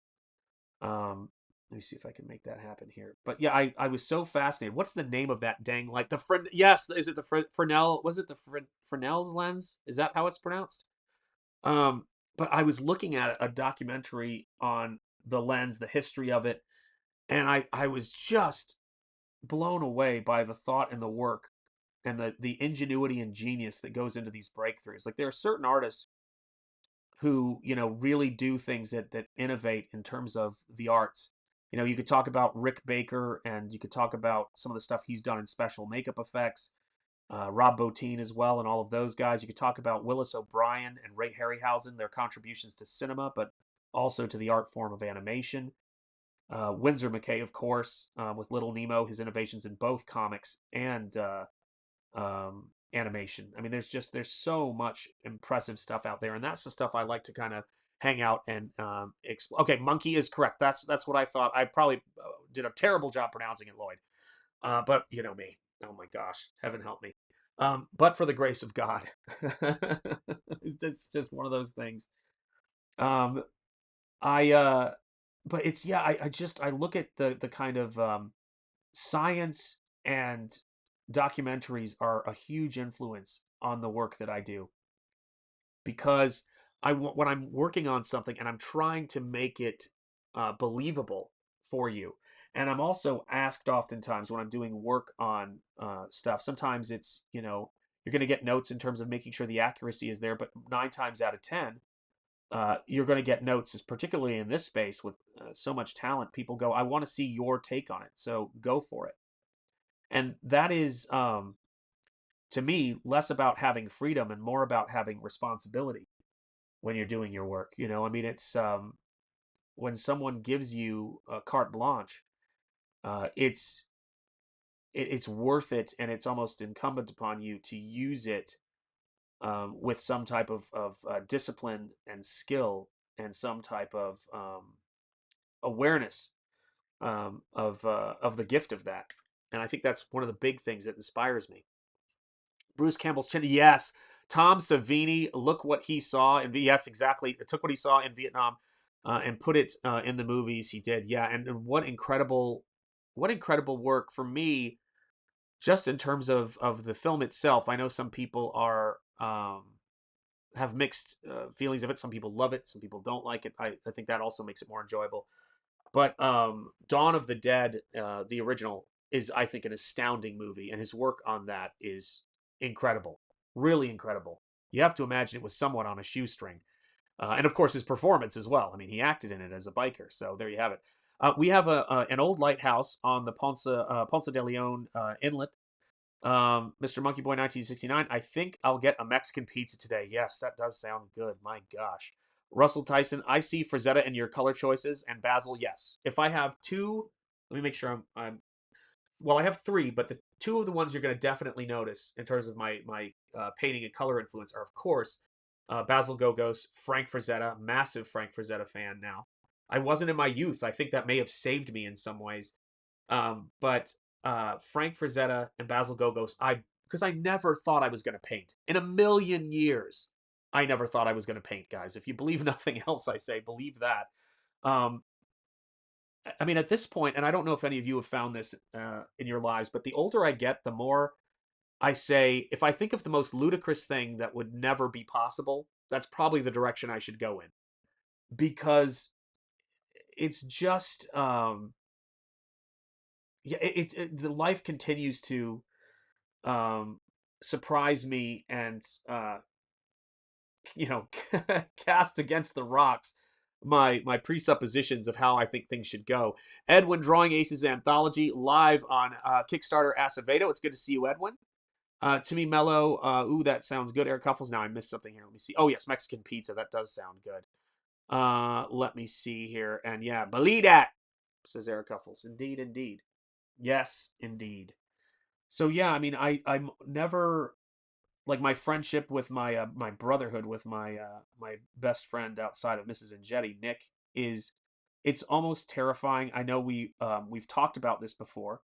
[SPEAKER 3] Let me see if I can make that happen here. But yeah, I was so fascinated. What's the name of that dang light? Yes, is it the Fresnel? Was it the Fresnel's lens? Is that how it's pronounced? But I was looking at a documentary on the lens, the history of it, and I was just blown away by the thought and the work and the ingenuity and genius that goes into these breakthroughs. Like there are certain artists who, you know, really do things that innovate in terms of the arts. You know, you could talk about Rick Baker and you could talk about some of the stuff he's done in special makeup effects, Rob Bottin as well, and all of those guys. You could talk about Willis O'Brien and Ray Harryhausen, their contributions to cinema, but also to the art form of animation. Winsor McKay, of course, with Little Nemo, his innovations in both comics and animation. I mean, there's so much impressive stuff out there, and that's the stuff I like to kind of hang out and explore. Okay, monkey is correct. That's what I thought. I probably did a terrible job pronouncing it, Lloyd. But you know me. Oh my gosh, heaven help me. But for the grace of God, it's just one of those things. Um, I but it's yeah. I look at the kind of science and documentaries are a huge influence on the work that I do because when I'm working on something and I'm trying to make it believable for you, and I'm also asked oftentimes when I'm doing work on stuff. Sometimes it's, you know, you're going to get notes in terms of making sure the accuracy is there, but 9 times out of 10. You're going to get notes, particularly in this space with so much talent. People go, I want to see your take on it, so go for it. And that is, to me, less about having freedom and more about having responsibility when you're doing your work. You know, I mean, it's when someone gives you a carte blanche, it's it's worth it, and it's almost incumbent upon you to use it with some type of discipline and skill and some type of awareness of the gift of that. And I think that's one of the big things that inspires me. Bruce Campbell's chin. Yes. Tom Savini, look what he saw. And yes, exactly. It took what he saw in Vietnam and put it in the movies he did. Yeah. And what incredible work for me, just in terms of the film itself. I know some people are, have mixed feelings of it. Some people love it. Some people don't like it. I think that also makes it more enjoyable. But Dawn of the Dead, the original, is, I think, an astounding movie. And his work on that is incredible. Really incredible. You have to imagine it was somewhat on a shoestring. And of course, his performance as well. I mean, he acted in it as a biker. So there you have it. We have an old lighthouse on the Ponce de Leon inlet. Mr. Monkey Boy 1969. I think I'll get a Mexican pizza today. Yes, that does sound good. My gosh. Russell Tyson, I see Frazetta in your color choices, and Basil, yes. If I have two, let me make sure I'm well, I have three, but the two of the ones you're going to definitely notice in terms of my painting and color influence are, of course, Basil Gogos, Frank Frazetta, massive Frank Frazetta fan now. I wasn't in my youth. I think that may have saved me in some ways. But Frank Frazetta and Basil Gogos, because I never thought I was going to paint in a million years. I never thought I was going to paint, guys. If you believe nothing else, I say believe that. Um, I mean, at this point, and I don't know if any of you have found this in your lives, but the older I get, the more I say, if I think of the most ludicrous thing that would never be possible, that's probably the direction I should go in, because it's just yeah, the life continues to um, surprise me and you know cast against the rocks my presuppositions of how I think things should go. Edwin Drawing Aces Anthology live on Kickstarter Acevedo. It's good to see you, Edwin. Timmy Mello, ooh, that sounds good. Eric Huffles. Now I missed something here. Let me see. Oh yes, Mexican pizza. That does sound good. Let me see here. And yeah, believe that, says Eric Huffles. Indeed, indeed. Yes, indeed. So yeah, I mean, I'm never like my friendship with my brotherhood with my best friend outside of Mrs. Enjetti, Nick, is it's almost terrifying. I know we've talked about this before,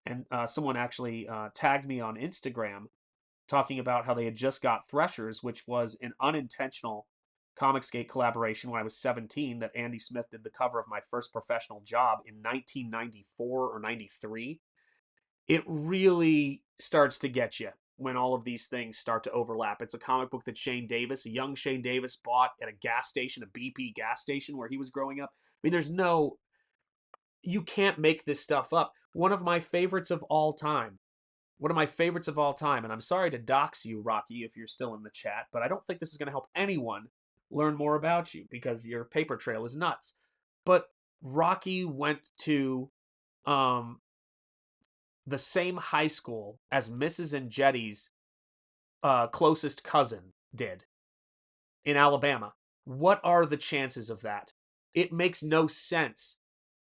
[SPEAKER 3] and someone actually tagged me on Instagram talking about how they had just got Threshers, which was an unintentional Comicsgate collaboration when I was 17 that Andy Smith did the cover of my first professional job in 1994 or 93. It really starts to get you when all of these things start to overlap. It's a comic book that Shane Davis, a young Shane Davis, bought at a gas station, a BP gas station where he was growing up. I mean, you can't make this stuff up. One of my favorites of all time. One of my favorites of all time. And I'm sorry to dox you, Rocky, if you're still in the chat, but I don't think this is going to help anyone learn more about you because your paper trail is nuts. But Rocky went to um, the same high school as Mrs. Enjetti's closest cousin did in Alabama. What are the chances of that? It makes no sense.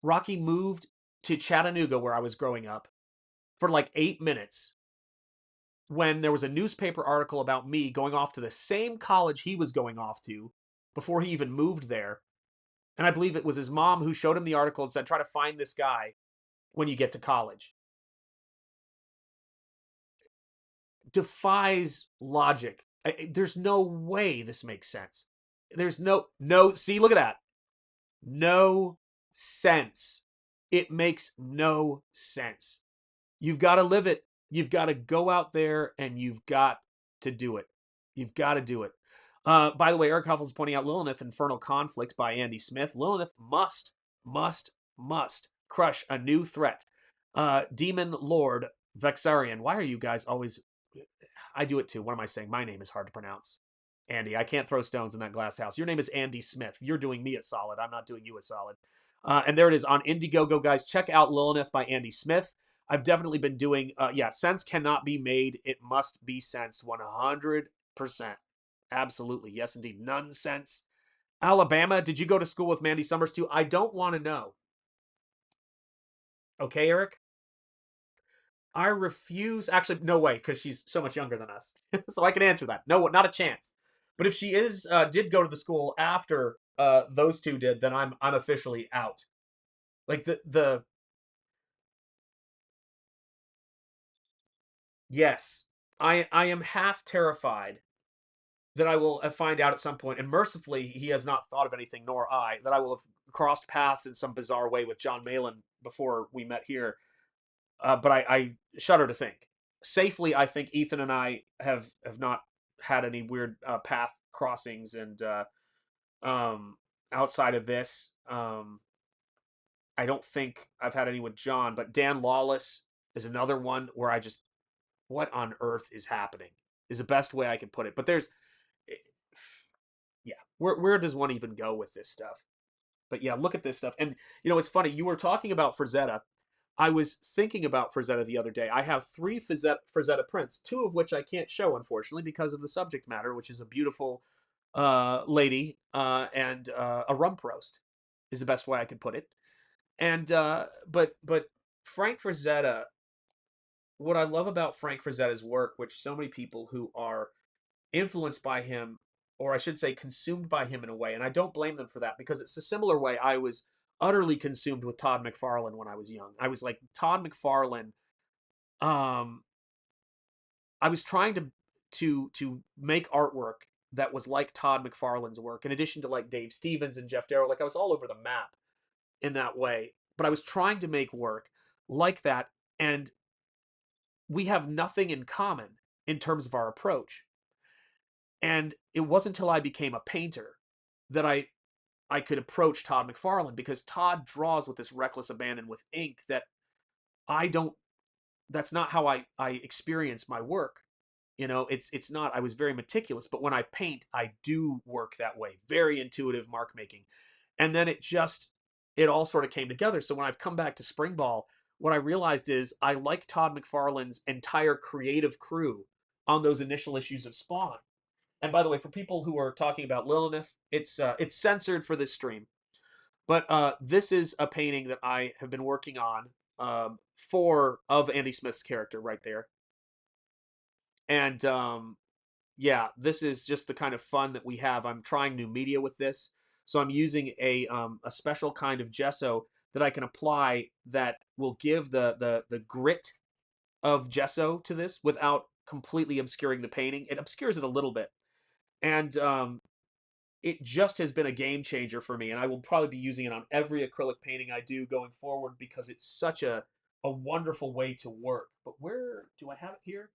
[SPEAKER 3] Rocky moved to Chattanooga, where I was growing up, for like 8 minutes when there was a newspaper article about me going off to the same college he was going off to before he even moved there. And I believe it was his mom who showed him the article and said, try to find this guy when you get to college. Defies logic. There's no way this makes sense. There's no, see, look at that. No sense. It makes no sense. You've got to live it. You've got to go out there and you've got to do it. You've got to do it. By the way, Eric Huffles pointing out Lilith Infernal Conflict by Andy Smith. Lilith must crush a new threat. Demon Lord Vexarian. Why are you guys always... I do it too. What am I saying? My name is hard to pronounce. Andy, I can't throw stones in that glass house. Your name is Andy Smith. You're doing me a solid. I'm not doing you a solid. And there it is on Indiegogo, guys. Check out Lilith by Andy Smith. I've definitely been doing, sense cannot be made. It must be sensed 100%. Absolutely. Yes, indeed. Nonsense. Alabama, did you go to school with Mandy Summers too? I don't want to know. Okay, Eric? I refuse. Actually, no way, because she's so much younger than us. So I can answer that. No, not a chance. But if she did go to the school after those two did, then I'm officially out. Like yes, I am half terrified that I will find out at some point, and mercifully he has not thought of anything, nor I, that I will have crossed paths in some bizarre way with John Malin before we met here. But I shudder to think. Safely, I think Ethan and I have not had any weird path crossings, and outside of this, I don't think I've had any with John. But Dan Lawless is another one where I just, what on earth is happening? Is the best way I can put it. But there's, yeah, where does one even go with this stuff? But yeah, look at this stuff. And you know, it's funny. You were talking about Frazetta. I was thinking about Frazetta the other day. I have three Frazetta prints, two of which I can't show, unfortunately, because of the subject matter, which is a beautiful lady and a rump roast, is the best way I could put it. And but Frank Frazetta, what I love about Frank Frazetta's work, which so many people who are influenced by him, or I should say consumed by him in a way, and I don't blame them for that, because it's a similar way I was utterly consumed with Todd McFarlane when I was young. I was like, Todd McFarlane, um I was trying to make artwork that was like Todd McFarlane's work, in addition to like Dave Stevens and Jeff Darrow. Like I was all over the map in that way, but I was trying to make work like that, and we have nothing in common in terms of our approach. And it wasn't until I became a painter that I could approach Todd McFarlane, because Todd draws with this reckless abandon with ink that I don't that's not how I experience my work. You know, it's not. I was very meticulous, but when I paint, I do work that way. Very intuitive mark making. And then it all sort of came together. So when I've come back to Springball, what I realized is I like Todd McFarlane's entire creative crew on those initial issues of Spawn. And by the way, for people who are talking about LILINETH, it's censored for this stream. But this is a painting that I have been working on for of Andy Smith's character right there. And yeah, this is just the kind of fun that we have. I'm trying new media with this, so I'm using a special kind of gesso that I can apply that will give the grit of gesso to this without completely obscuring the painting. It obscures it a little bit, and it just has been a game changer for me. And I will probably be using it on every acrylic painting I do going forward, because it's such a wonderful way to work. But where do I have it here?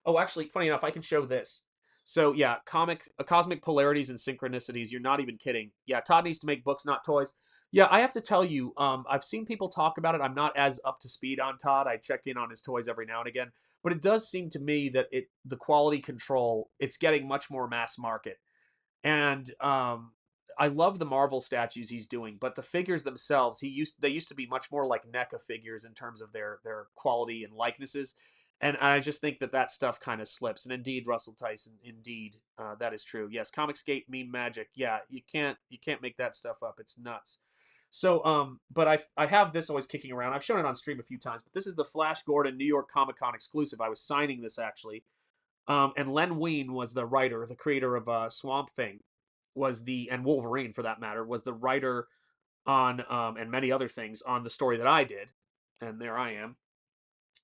[SPEAKER 3] Oh, actually, funny enough, I can show this. So yeah, cosmic polarities and synchronicities. You're not even kidding. Yeah, Todd needs to make books, not toys. Yeah, I have to tell you, I've seen people talk about it. I'm not as up to speed on Todd. I check in on his toys every now and again, but it does seem to me that the quality control, it's getting much more mass market. And I love the Marvel statues he's doing, but the figures themselves, they used to be much more like NECA figures in terms of their quality and likenesses. And I just think that stuff kind of slips. And indeed, Russell Tyson, indeed, that is true. Yes, Comicsgate meme magic. Yeah, you can't make that stuff up. It's nuts. So, but I have this always kicking around. I've shown it on stream a few times, but this is the Flash Gordon New York Comic Con exclusive. I was signing this actually. And Len Wein was the writer, the creator of Swamp Thing, and Wolverine for that matter, was the writer on and many other things on the story that I did. And there I am.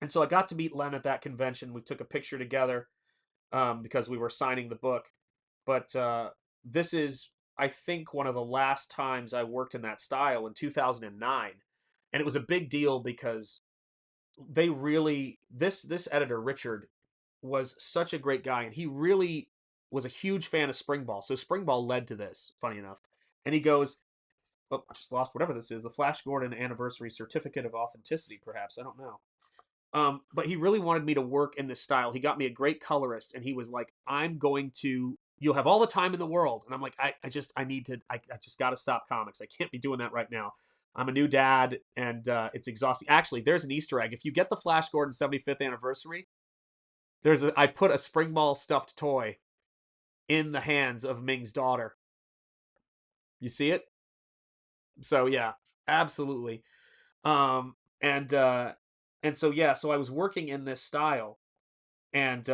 [SPEAKER 3] And so I got to meet Len at that convention. We took a picture together because we were signing the book. But this is, I think, one of the last times I worked in that style in 2009. And it was a big deal because they really, this editor, Richard, was such a great guy. And he really was a huge fan of Springball. So Springball led to this, funny enough. And he goes, oh, I just lost whatever this is. The Flash Gordon Anniversary Certificate of Authenticity, perhaps. I don't know. But he really wanted me to work in this style. He got me a great colorist, and he was like, you'll have all the time in the world. And I'm like, I just got to stop comics. I can't be doing that right now. I'm a new dad, and it's exhausting. Actually, there's an Easter egg. If you get the Flash Gordon 75th anniversary, I put a Springball stuffed toy in the hands of Ming's daughter. You see it? So yeah, absolutely. Um, and so yeah, so I was working in this style, and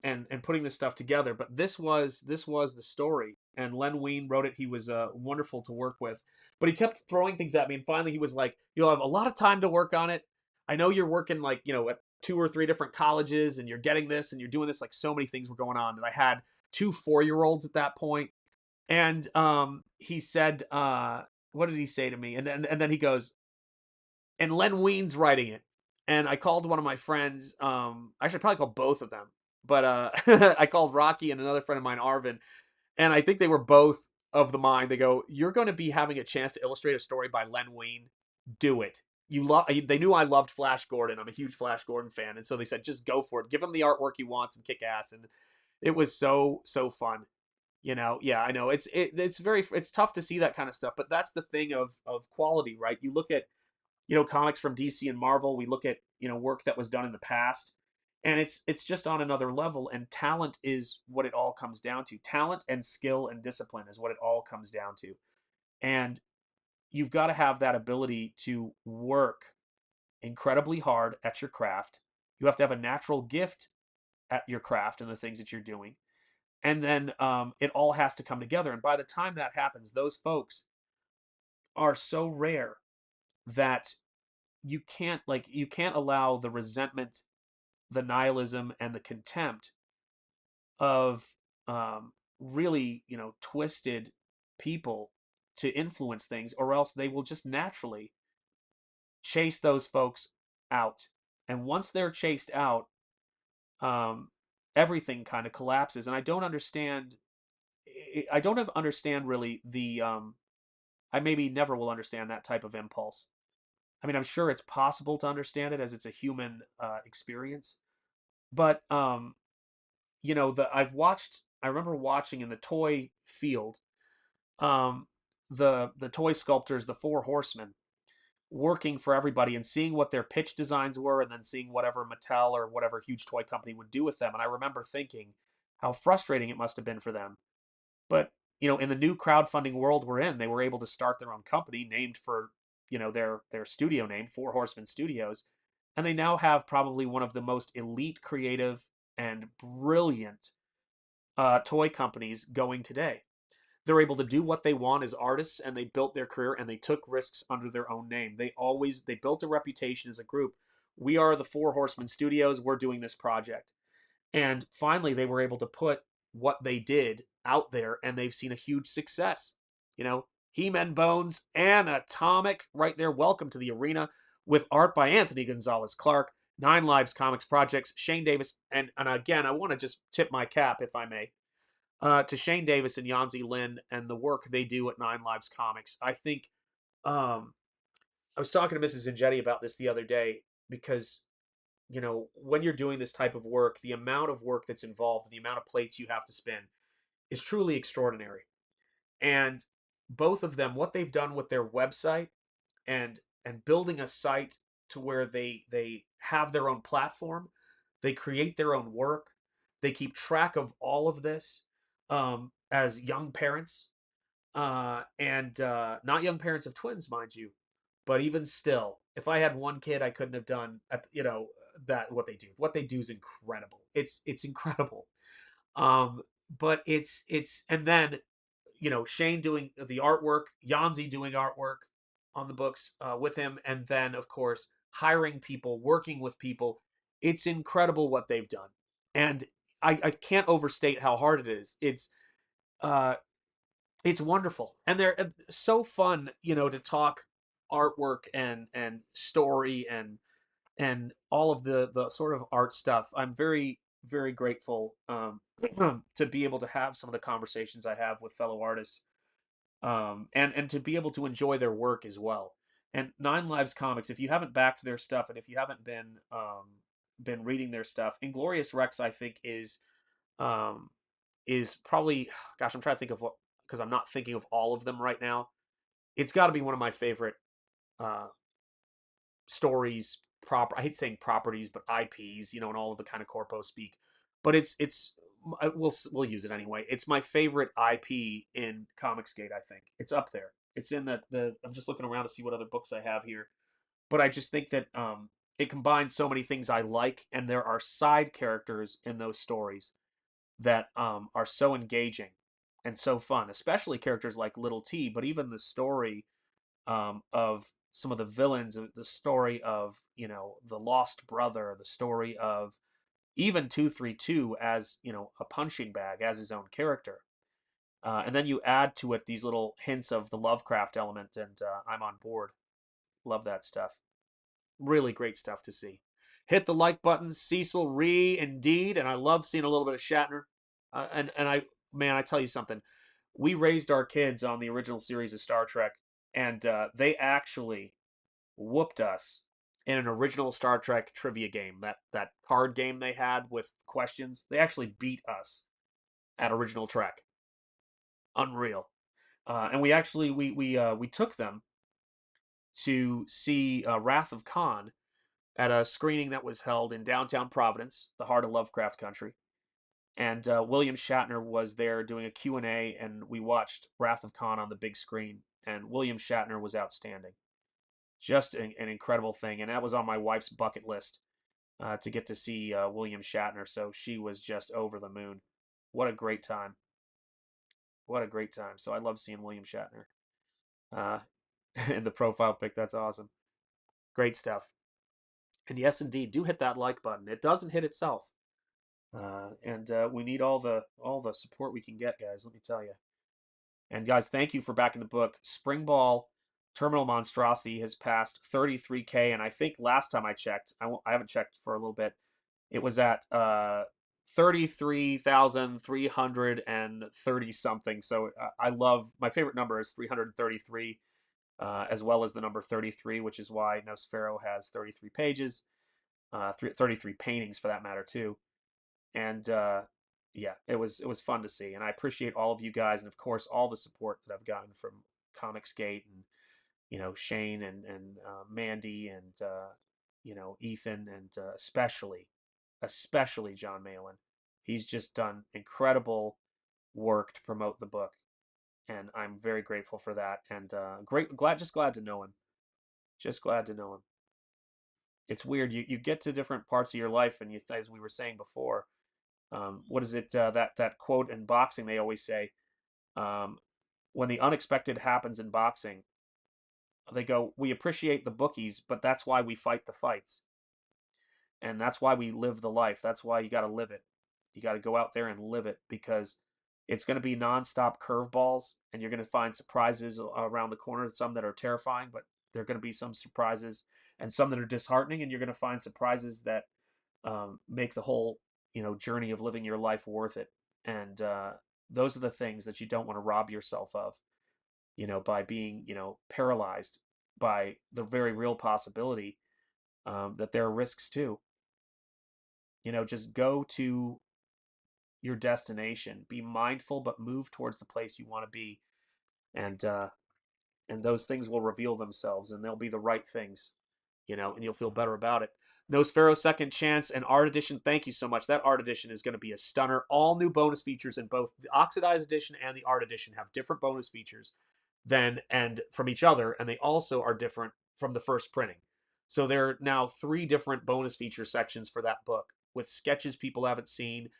[SPEAKER 3] and putting this stuff together. But this was the story, and Len Wein wrote it. He was wonderful to work with, but he kept throwing things at me, and finally he was like, "You'll have a lot of time to work on it. I know you're working like at 2 or 3 different colleges, and you're getting this, and you're doing this. Like so many things were going on, and I had 2 4-year-olds at that point." And he said, "What did he say to me?" And then he goes, "And Len Wein's writing it." And I called one of my friends. I should probably call both of them, but I called Rocky and another friend of mine, Arvin, and I think they were both of the mind. They go, "You're going to be having a chance to illustrate a story by Len Wein. Do it." They knew I loved Flash Gordon. I'm a huge Flash Gordon fan, and so they said, "Just go for it. Give him the artwork he wants and kick ass." And it was so fun. Yeah, I know. It's tough to see that kind of stuff, but that's the thing of quality, right? You look at, comics from DC and Marvel, we look at, work that was done in the past, and it's just on another level, and talent is what it all comes down to. Talent and skill and discipline is what it all comes down to. And you've got to have that ability to work incredibly hard at your craft. You have to have a natural gift at your craft and the things that you're doing. And then it all has to come together. And by the time that happens, those folks are so rare that you can't allow the resentment, the nihilism, and the contempt of really twisted people to influence things, or else they will just naturally chase those folks out. And once they're chased out, um, everything kind of collapses. And I don't understand really the I maybe never will understand that type of impulse. I mean, I'm sure it's possible to understand it as it's a human experience, but I remember watching in the toy field, um, the toy sculptors, the Four Horsemen, working for everybody and seeing what their pitch designs were, and then seeing whatever Mattel or whatever huge toy company would do with them. And I remember thinking how frustrating it must have been for them. But in the new crowdfunding world we're in, they were able to start their own company named for their studio name, Four Horsemen Studios, and they now have probably one of the most elite, creative, and brilliant toy companies going today. They're able to do what they want as artists, and they built their career, and they took risks under their own name. They built a reputation as a group. We are the Four Horsemen Studios. We're doing this project. And finally, they were able to put what they did out there, and they've seen a huge success. He-Man Bones, Annatomic, right there. Welcome to the arena, with art by Anthony Gonzalez Clark, Nine Lives Comics Projects, Shane Davis, and again, I want to just tip my cap, if I may, to Shane Davis and Yanzi Lin and the work they do at Nine Lives Comics. I think I was talking to Mrs. Enjetti about this the other day, because when you're doing this type of work, the amount of work that's involved, the amount of plates you have to spin, is truly extraordinary. And both of them, what they've done with their website, and building a site to where they have their own platform, they create their own work, they keep track of all of this, as young parents, and not young parents of twins, mind you, but even still, if I had one kid, I couldn't have done that. What they do is incredible. It's incredible. Um, but it's and then Shane doing the artwork, Yanzi doing artwork on the books with him, and then of course hiring people, working with people. It's incredible what they've done, and I can't overstate how hard it is. Uh, it's wonderful, and they're so fun, to talk artwork and story and all of the sort of art stuff. I'm very, very grateful to be able to have some of the conversations I have with fellow artists, and to be able to enjoy their work as well. And Nine Lives Comics, if you haven't backed their stuff, and if you haven't been reading their stuff, Inglorious Rex, I think, um, is probably, gosh, I'm trying to think of what, because I'm not thinking of all of them right now. It's got to be one of my favorite uh, stories. I hate saying properties, but IPs, and all of the kind of corpo speak. But we'll use it anyway. It's my favorite IP in Comicsgate. I think it's up there. It's in the. I'm just looking around to see what other books I have here, but I just think that it combines so many things I like, and there are side characters in those stories that are so engaging and so fun, especially characters like Little T. But even the story of some of the villains, the story of the lost brother, the story of even 232 as a punching bag, as his own character, and then you add to it these little hints of the Lovecraft element, and I'm on board. Love that stuff. Really great stuff to see. Hit the like button, Cecil Ree, indeed, and I love seeing a little bit of Shatner. And I tell you something. We raised our kids on the original series of Star Trek, and they actually whooped us in an original Star Trek trivia game. That card game they had with questions. They actually beat us at original Trek. Unreal. And we actually we took them to see Wrath of Khan at a screening that was held in downtown Providence, the heart of Lovecraft country. And William Shatner was there doing a Q&A, and we watched Wrath of Khan on the big screen. And William Shatner was outstanding. Just an incredible thing. And that was on my wife's bucket list to get to see William Shatner. So she was just over the moon. What a great time. What a great time. So I love seeing William Shatner uh, in the profile pic. That's awesome. Great stuff. And yes, indeed, do hit that like button. It doesn't hit itself. And we need all the support we can get, guys. Let me tell you. And guys, thank you for backing the book. Springball Terminal Monstrosity has passed 33K, and I think last time I checked, I haven't checked for a little bit. It was at 33,330 something. So I love, my favorite number is 333, as well as the number 33, which is why Nosfero has 33 pages, 33 paintings for that matter too. And yeah, it was fun to see, and I appreciate all of you guys, and of course all the support that I've gotten from Comicsgate and Shane and Mandy and Ethan and especially John Malin. He's just done incredible work to promote the book, and I'm very grateful for that. And glad to know him. Just glad to know him. It's weird. You get to different parts of your life, and as we were saying before, what is it? That quote in boxing they always say, um, when the unexpected happens in boxing, they go, "We appreciate the bookies, but that's why we fight the fights, and that's why we live the life. That's why you got to live it. You got to go out there and live it because it's going to be nonstop curveballs, and you're going to find surprises around the corner. Some that are terrifying, but there are going to be some surprises, and some that are disheartening, and you're going to find surprises that make the whole journey of living your life worth it. And those are the things that you don't want to rob yourself of, by being paralyzed by the very real possibility that there are risks too. Just go to your destination, be mindful, but move towards the place you want to be, and those things will reveal themselves, and they'll be the right things, and you'll feel better about it. Nosfero Second Chance and Art Edition, thank you so much. That Art Edition is going to be a stunner. All new bonus features in both the Oxidized Edition and the Art Edition have different bonus features and from each other, and they also are different from the first printing. So there are now 3 different bonus feature sections for that book with sketches people haven't seen.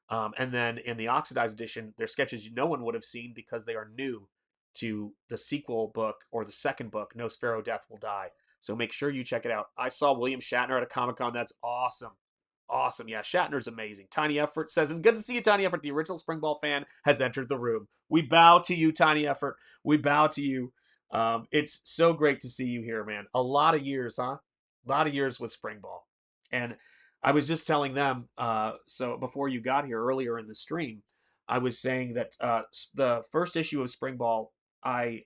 [SPEAKER 3] And then in the Oxidized Edition, they're sketches no one would have seen because they are new to the sequel book or the second book, Nosfero Death Will Die. So make sure you check it out. I saw William Shatner at a Comic-Con. That's awesome. Awesome. Yeah, Shatner's amazing. Tiny Effort says, and good to see you, Tiny Effort. The original Springball fan has entered the room. We bow to you, Tiny Effort. We bow to you. It's so great to see you here, man. A lot of years, huh? A lot of years with Springball. And I was just telling them, so before you got here earlier in the stream, I was saying that the first issue of Springball, I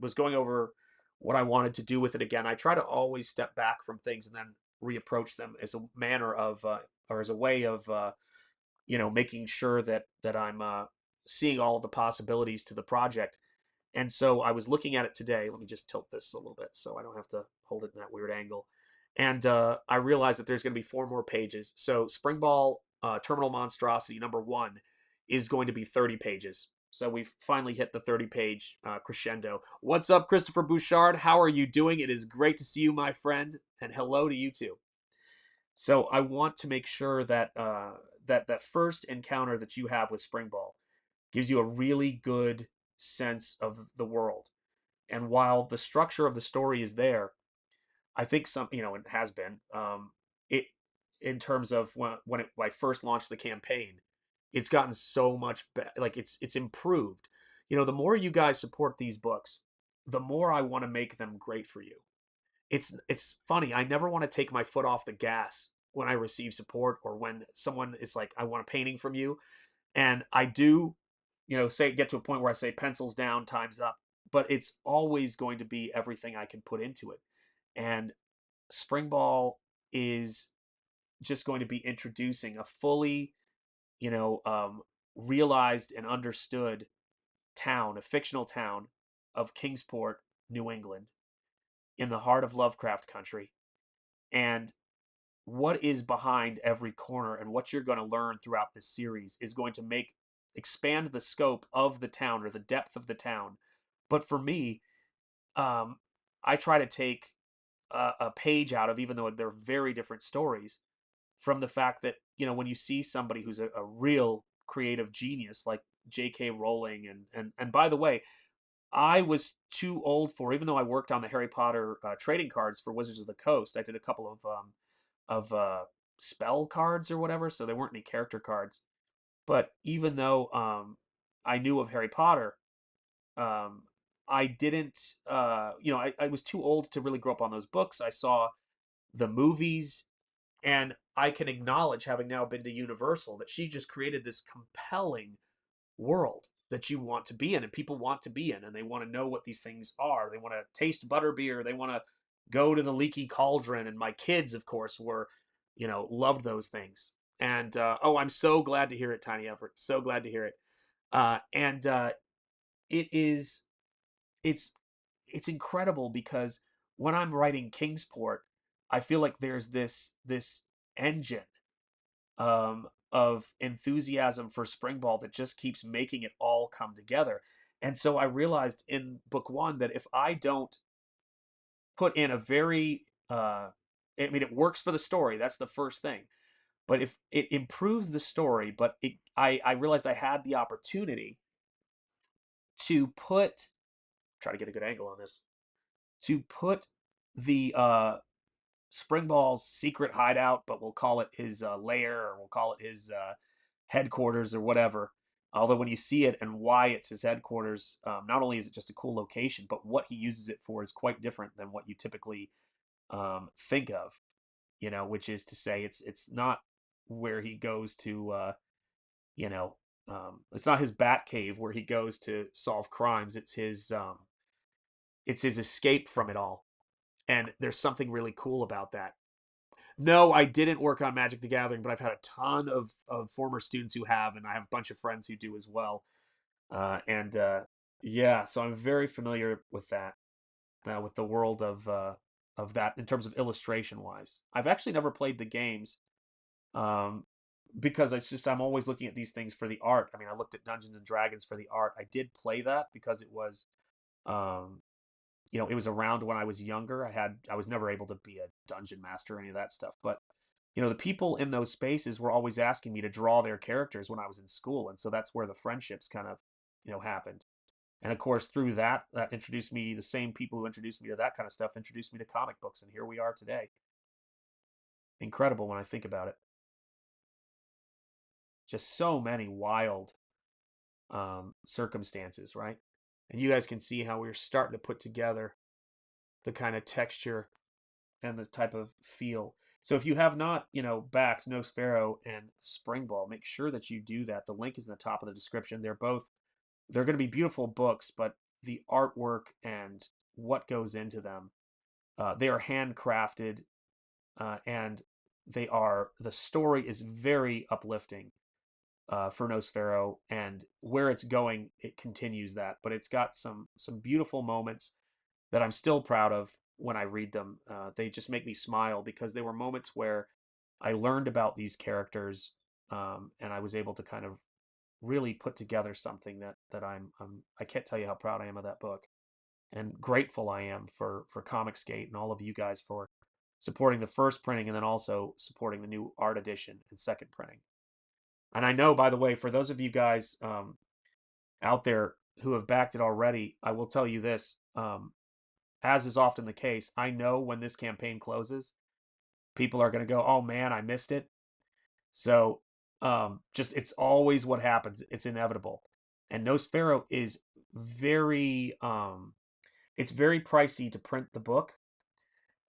[SPEAKER 3] was going over what I wanted to do with it again. I try to always step back from things and then reapproach them as a manner of, or as a way of, making sure that I'm seeing all of the possibilities to the project. And so I was looking at it today. Let me just tilt this a little bit so I don't have to hold it in that weird angle. And I realized that there's going to be 4 more pages. So Springball Terminal Monstrosity #1 is going to be 30 pages. So we've finally hit the 30-page crescendo. What's up, Christopher Bouchard? How are you doing? It is great to see you, my friend. And hello to you, too. So I want to make sure that that first encounter that you have with Springball gives you a really good sense of the world. And while the structure of the story is there, I think it has been, it in terms of when I first launched the campaign, it's gotten so much better. Like it's improved. The more you guys support these books, the more I want to make them great for you. It's funny. I never want to take my foot off the gas when I receive support or when someone is like, I want a painting from you. And I do, say get to a point where I say pencils down, time's up. But it's always going to be everything I can put into it. And Springball is just going to be introducing a fully, realized and understood town, a fictional town of Kingsport, New England, in the heart of Lovecraft country. And what is behind every corner and what you're going to learn throughout this series is going to expand the scope of the town or the depth of the town. But for me, I try to take a page out of, even though they're very different stories, from the fact that, when you see somebody who's a real creative genius like J.K. Rowling, and by the way, I was too old for, even though I worked on the Harry Potter trading cards for Wizards of the Coast, I did a couple of spell cards or whatever, so there weren't any character cards. But even though I knew of Harry Potter, um, I didn't, I was too old to really grow up on those books. I saw the movies, and I can acknowledge, having now been to Universal, that she just created this compelling world that you want to be in and people want to be in, and they want to know what these things are. They want to taste butterbeer. They want to go to the leaky cauldron. And my kids, of course, loved those things. And I'm so glad to hear it, Tiny Everett. So glad to hear it. And it is, it's, it's incredible because when I'm writing Kingsport, I feel like there's this engine of enthusiasm for Springball that just keeps making it all come together. And so I realized in book one that if I don't put in a very, it works for the story. That's the first thing. But if it improves the story, but I realized I had the opportunity to try to get a good angle on this, to put the Springball's secret hideout, but we'll call it his lair, or we'll call it his headquarters or whatever. Although when you see it and why it's his headquarters, not only is it just a cool location, but what he uses it for is quite different than what you typically think of. Which is to say, it's not where he goes to, it's not his bat cave where he goes to solve crimes. It's his escape from it all, and there's something really cool about that. No, I didn't work on Magic the Gathering, but I've had a ton of former students who have, and I have a bunch of friends who do as well. And yeah, so I'm very familiar with that, with the world of that in terms of illustration wise. I've actually never played the games, um, because I'm always looking at these things for the art. I mean, I looked at Dungeons and Dragons for the art. I did play that because um, it was around when I was younger. I was never able to be a dungeon master or any of that stuff. But, the people in those spaces were always asking me to draw their characters when I was in school. And so that's where the friendships kind of, happened. And of course, through that introduced me, the same people who introduced me to that kind of stuff introduced me to comic books. And here we are today. Incredible when I think about it. Just so many wild circumstances, right? And you guys can see how we're starting to put together the kind of texture and the type of feel. So if you have not, backed Nosfero and Springball, make sure that you do that. The link is in the top of the description. They're going to be beautiful books, but the artwork and what goes into them, they are handcrafted, and the story is very uplifting for Nosfero, and where it's going, it continues that. But it's got some beautiful moments that I'm still proud of when I read them. They just make me smile because they were moments where I learned about these characters, and I was able to kind of really put together something that I can't tell you how proud I am of that book, and grateful I am for Comicsgate and all of you guys for supporting the first printing and then also supporting the new art edition and second printing. And I know, by the way, for those of you guys out there who have backed it already, I will tell you this. As is often the case, I know when this campaign closes, people are going to go, "Oh man, I missed it." So, it's always what happens. It's inevitable. And Nosfero is it's very pricey to print the book.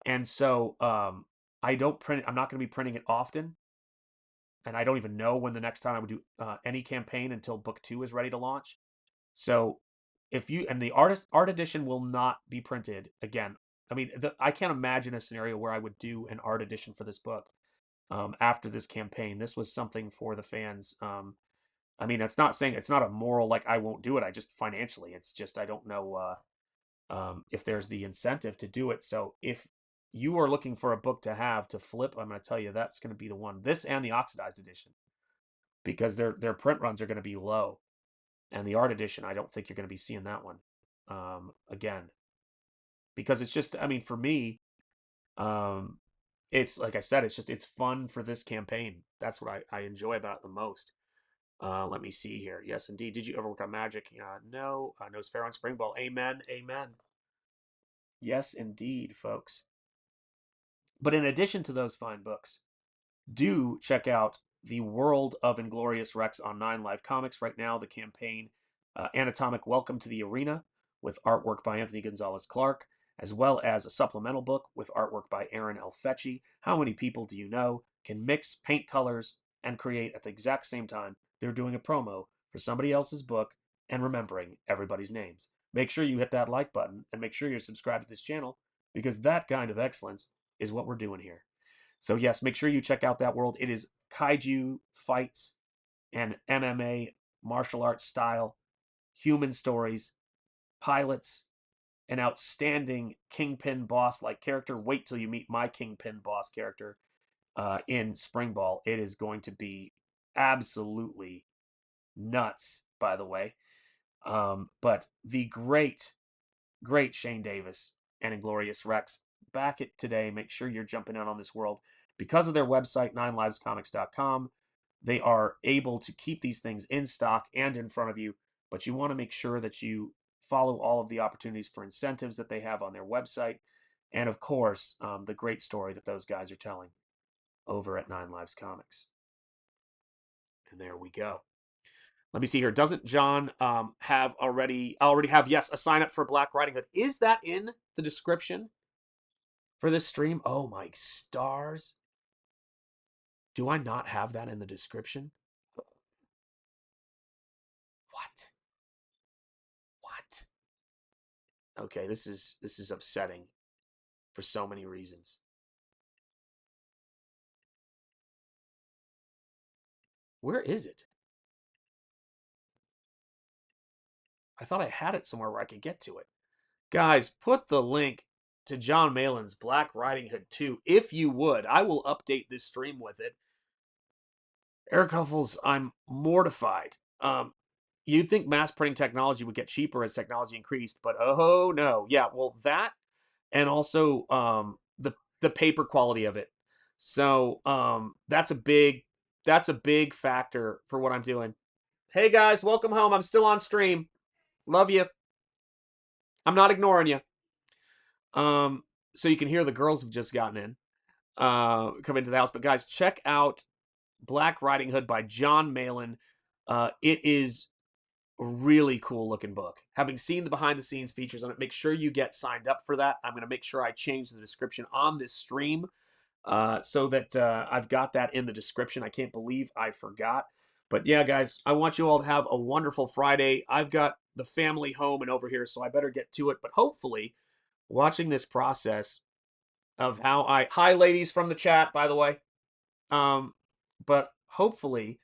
[SPEAKER 3] And so, I'm not going to be printing it often. And I don't even know when the next time I would do any campaign until book 2 is ready to launch. So the art edition will not be printed again. I mean, I can't imagine a scenario where I would do an art edition for this book after this campaign. This was something for the fans I mean, it's not saying it's not a moral, like, I won't do it. I just financially, it's just, I don't know if there's the incentive to do it. So if you are looking for a book to have to flip, I'm going to tell you that's going to be the one. This and the oxidized edition, because their print runs are going to be low. And the art edition, I don't think you're going to be seeing that one again. Because it's just, I mean, for me, um, it's like I said, it's fun for this campaign. That's what I enjoy about it the most. Let me see here. Yes, indeed. Did you ever work on magic? No. Nosfero and Springball. Amen. Amen. Yes, indeed, folks. But in addition to those fine books, do check out the World of Inglorious Rex on 9 Live Comics. Right now, the campaign Annatomic Welcome to the Arena with artwork by Anthony Gonzalez Clark, as well as a supplemental book with artwork by Aaron Elfecci. How many people do you know can mix paint colors and create at the exact same time they're doing a promo for somebody else's book and remembering everybody's names? Make sure you hit that like button and make sure you're subscribed to this channel, because that kind of excellence is what we're doing here. So yes, make sure you check out that world. It is kaiju fights and MMA martial arts style, human stories, pilots, an outstanding Kingpin boss-like character. Wait till you meet my Kingpin boss character in Springball. It is going to be absolutely nuts, by the way. But the great Shane Davis and Inglorious Rex back it today. Make sure you're jumping out on this world. Because of their website, 9livescomics.com, they are able to keep these things in stock and in front of you, but you want to make sure that you follow all of the opportunities for incentives that they have on their website. And of course, the great story that those guys are telling over at 9Lives Comics. And there we go. Let me see here. Doesn't John have already have, yes, a sign up for Black Riding Hood? Is that in the description for this stream? Oh my stars. Do I not have that in the description? What? What? Okay, this is upsetting for so many reasons. Where is it? I thought I had it somewhere where I could get to it. Guys, put the link to John Malin's Black Riding Hood 2, if you would. I will update this stream with it. Eric Huffles, I'm mortified. You'd think mass printing technology would get cheaper as technology increased, but oh no. Yeah, well, that, and also the paper quality of it. So that's a big factor for what I'm doing. Hey guys, welcome home. I'm still on stream. Love you. I'm not ignoring you. So you can hear the girls have just gotten in, come into the house. But guys, check out Black Riding Hood by John Malin. It is a really cool looking book. Having seen the behind the scenes features on it, make sure you get signed up for that. I'm going to make sure I change the description on this stream so that I've got that in the description. I can't believe I forgot. But yeah, guys, I want you all to have a wonderful Friday. I've got the family home and over here, so I better get to it. But hopefully, watching this process of how hi ladies from the chat, by the way. But hopefully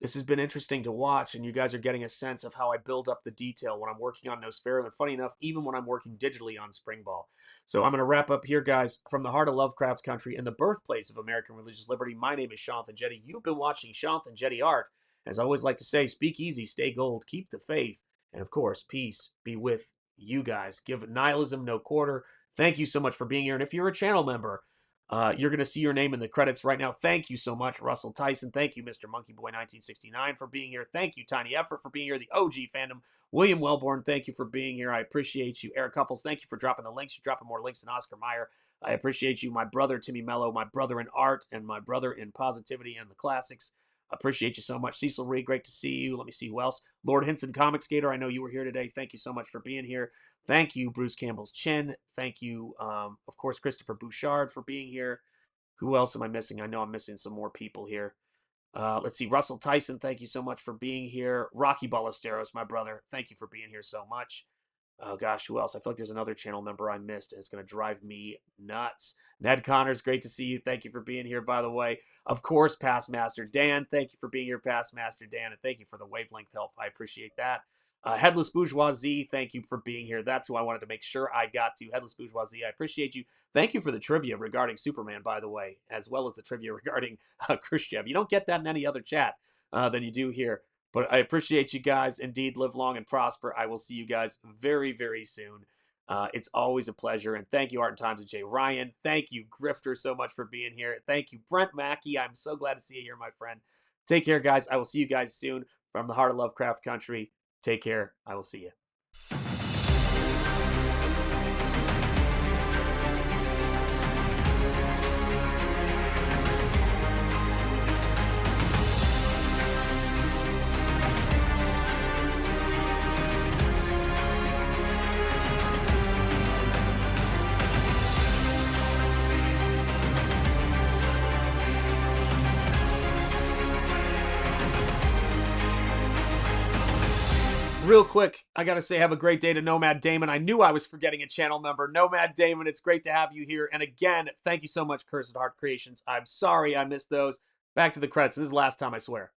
[SPEAKER 3] this has been interesting to watch, and you guys are getting a sense of how I build up the detail when I'm working on Nosfero, and funny enough, even when I'm working digitally on Springball. So I'm going to wrap up here, guys. From the heart of Lovecraft country and the birthplace of American religious liberty, my name is Shanth Enjeti. You've been watching Shanth Enjeti Art. As I always like to say, speak easy, stay gold, keep the faith, and of course, peace be with you guys. Give nihilism no quarter. Thank you so much for being here, and if you're a channel member, you're going to see your name in the credits right now. Thank you so much, Russell Tyson. Thank you, Mr. Monkey Boy 1969, for being here. Thank you, Tiny Effort, for being here. The OG fandom, William Wellborn, thank you for being here. I appreciate you. Eric Huffles, thank you for dropping the links. You're dropping more links than Oscar Mayer. I appreciate you. My brother, Timmy Mello, my brother in art, and my brother in positivity and the classics. Appreciate you so much. Cecil Reed, great to see you. Let me see who else. Lord Hinson, Comic Skater, I know you were here today. Thank you so much for being here. Thank you, Bruce Campbell's Chin. Thank you, of course, Christopher Bouchard for being here. Who else am I missing? I know I'm missing some more people here. Let's see. Russell Tyson, thank you so much for being here. Rocky Ballesteros, my brother, thank you for being here so much. Oh gosh, who else? I feel like there's another channel member I missed, and it's going to drive me nuts. Ned Connors, great to see you. Thank you for being here, by the way. Of course, Past Master Dan, thank you for being here, Past Master Dan, and thank you for the wavelength help. I appreciate that. Headless Bourgeoisie, thank you for being here. That's who I wanted to make sure I got to. Headless Bourgeoisie, I appreciate you. Thank you for the trivia regarding Superman, by the way, as well as the trivia regarding Khrushchev. You don't get that in any other chat than you do here. But I appreciate you guys. Indeed, live long and prosper. I will see you guys very, very soon. It's always a pleasure. And thank you, Art and Times with Jay Ryan. Thank you, Grifter, so much for being here. Thank you, Brent Mackey. I'm so glad to see you here, my friend. Take care, guys. I will see you guys soon from the heart of Lovecraft Country. Take care. I will see you. Real quick, I gotta say, have a great day to Nomad Damon. I knew I was forgetting a channel member. Nomad Damon, it's great to have you here. And again, thank you so much, Cursed Heart Creations. I'm sorry I missed those. Back to the credits. This is the last time, I swear.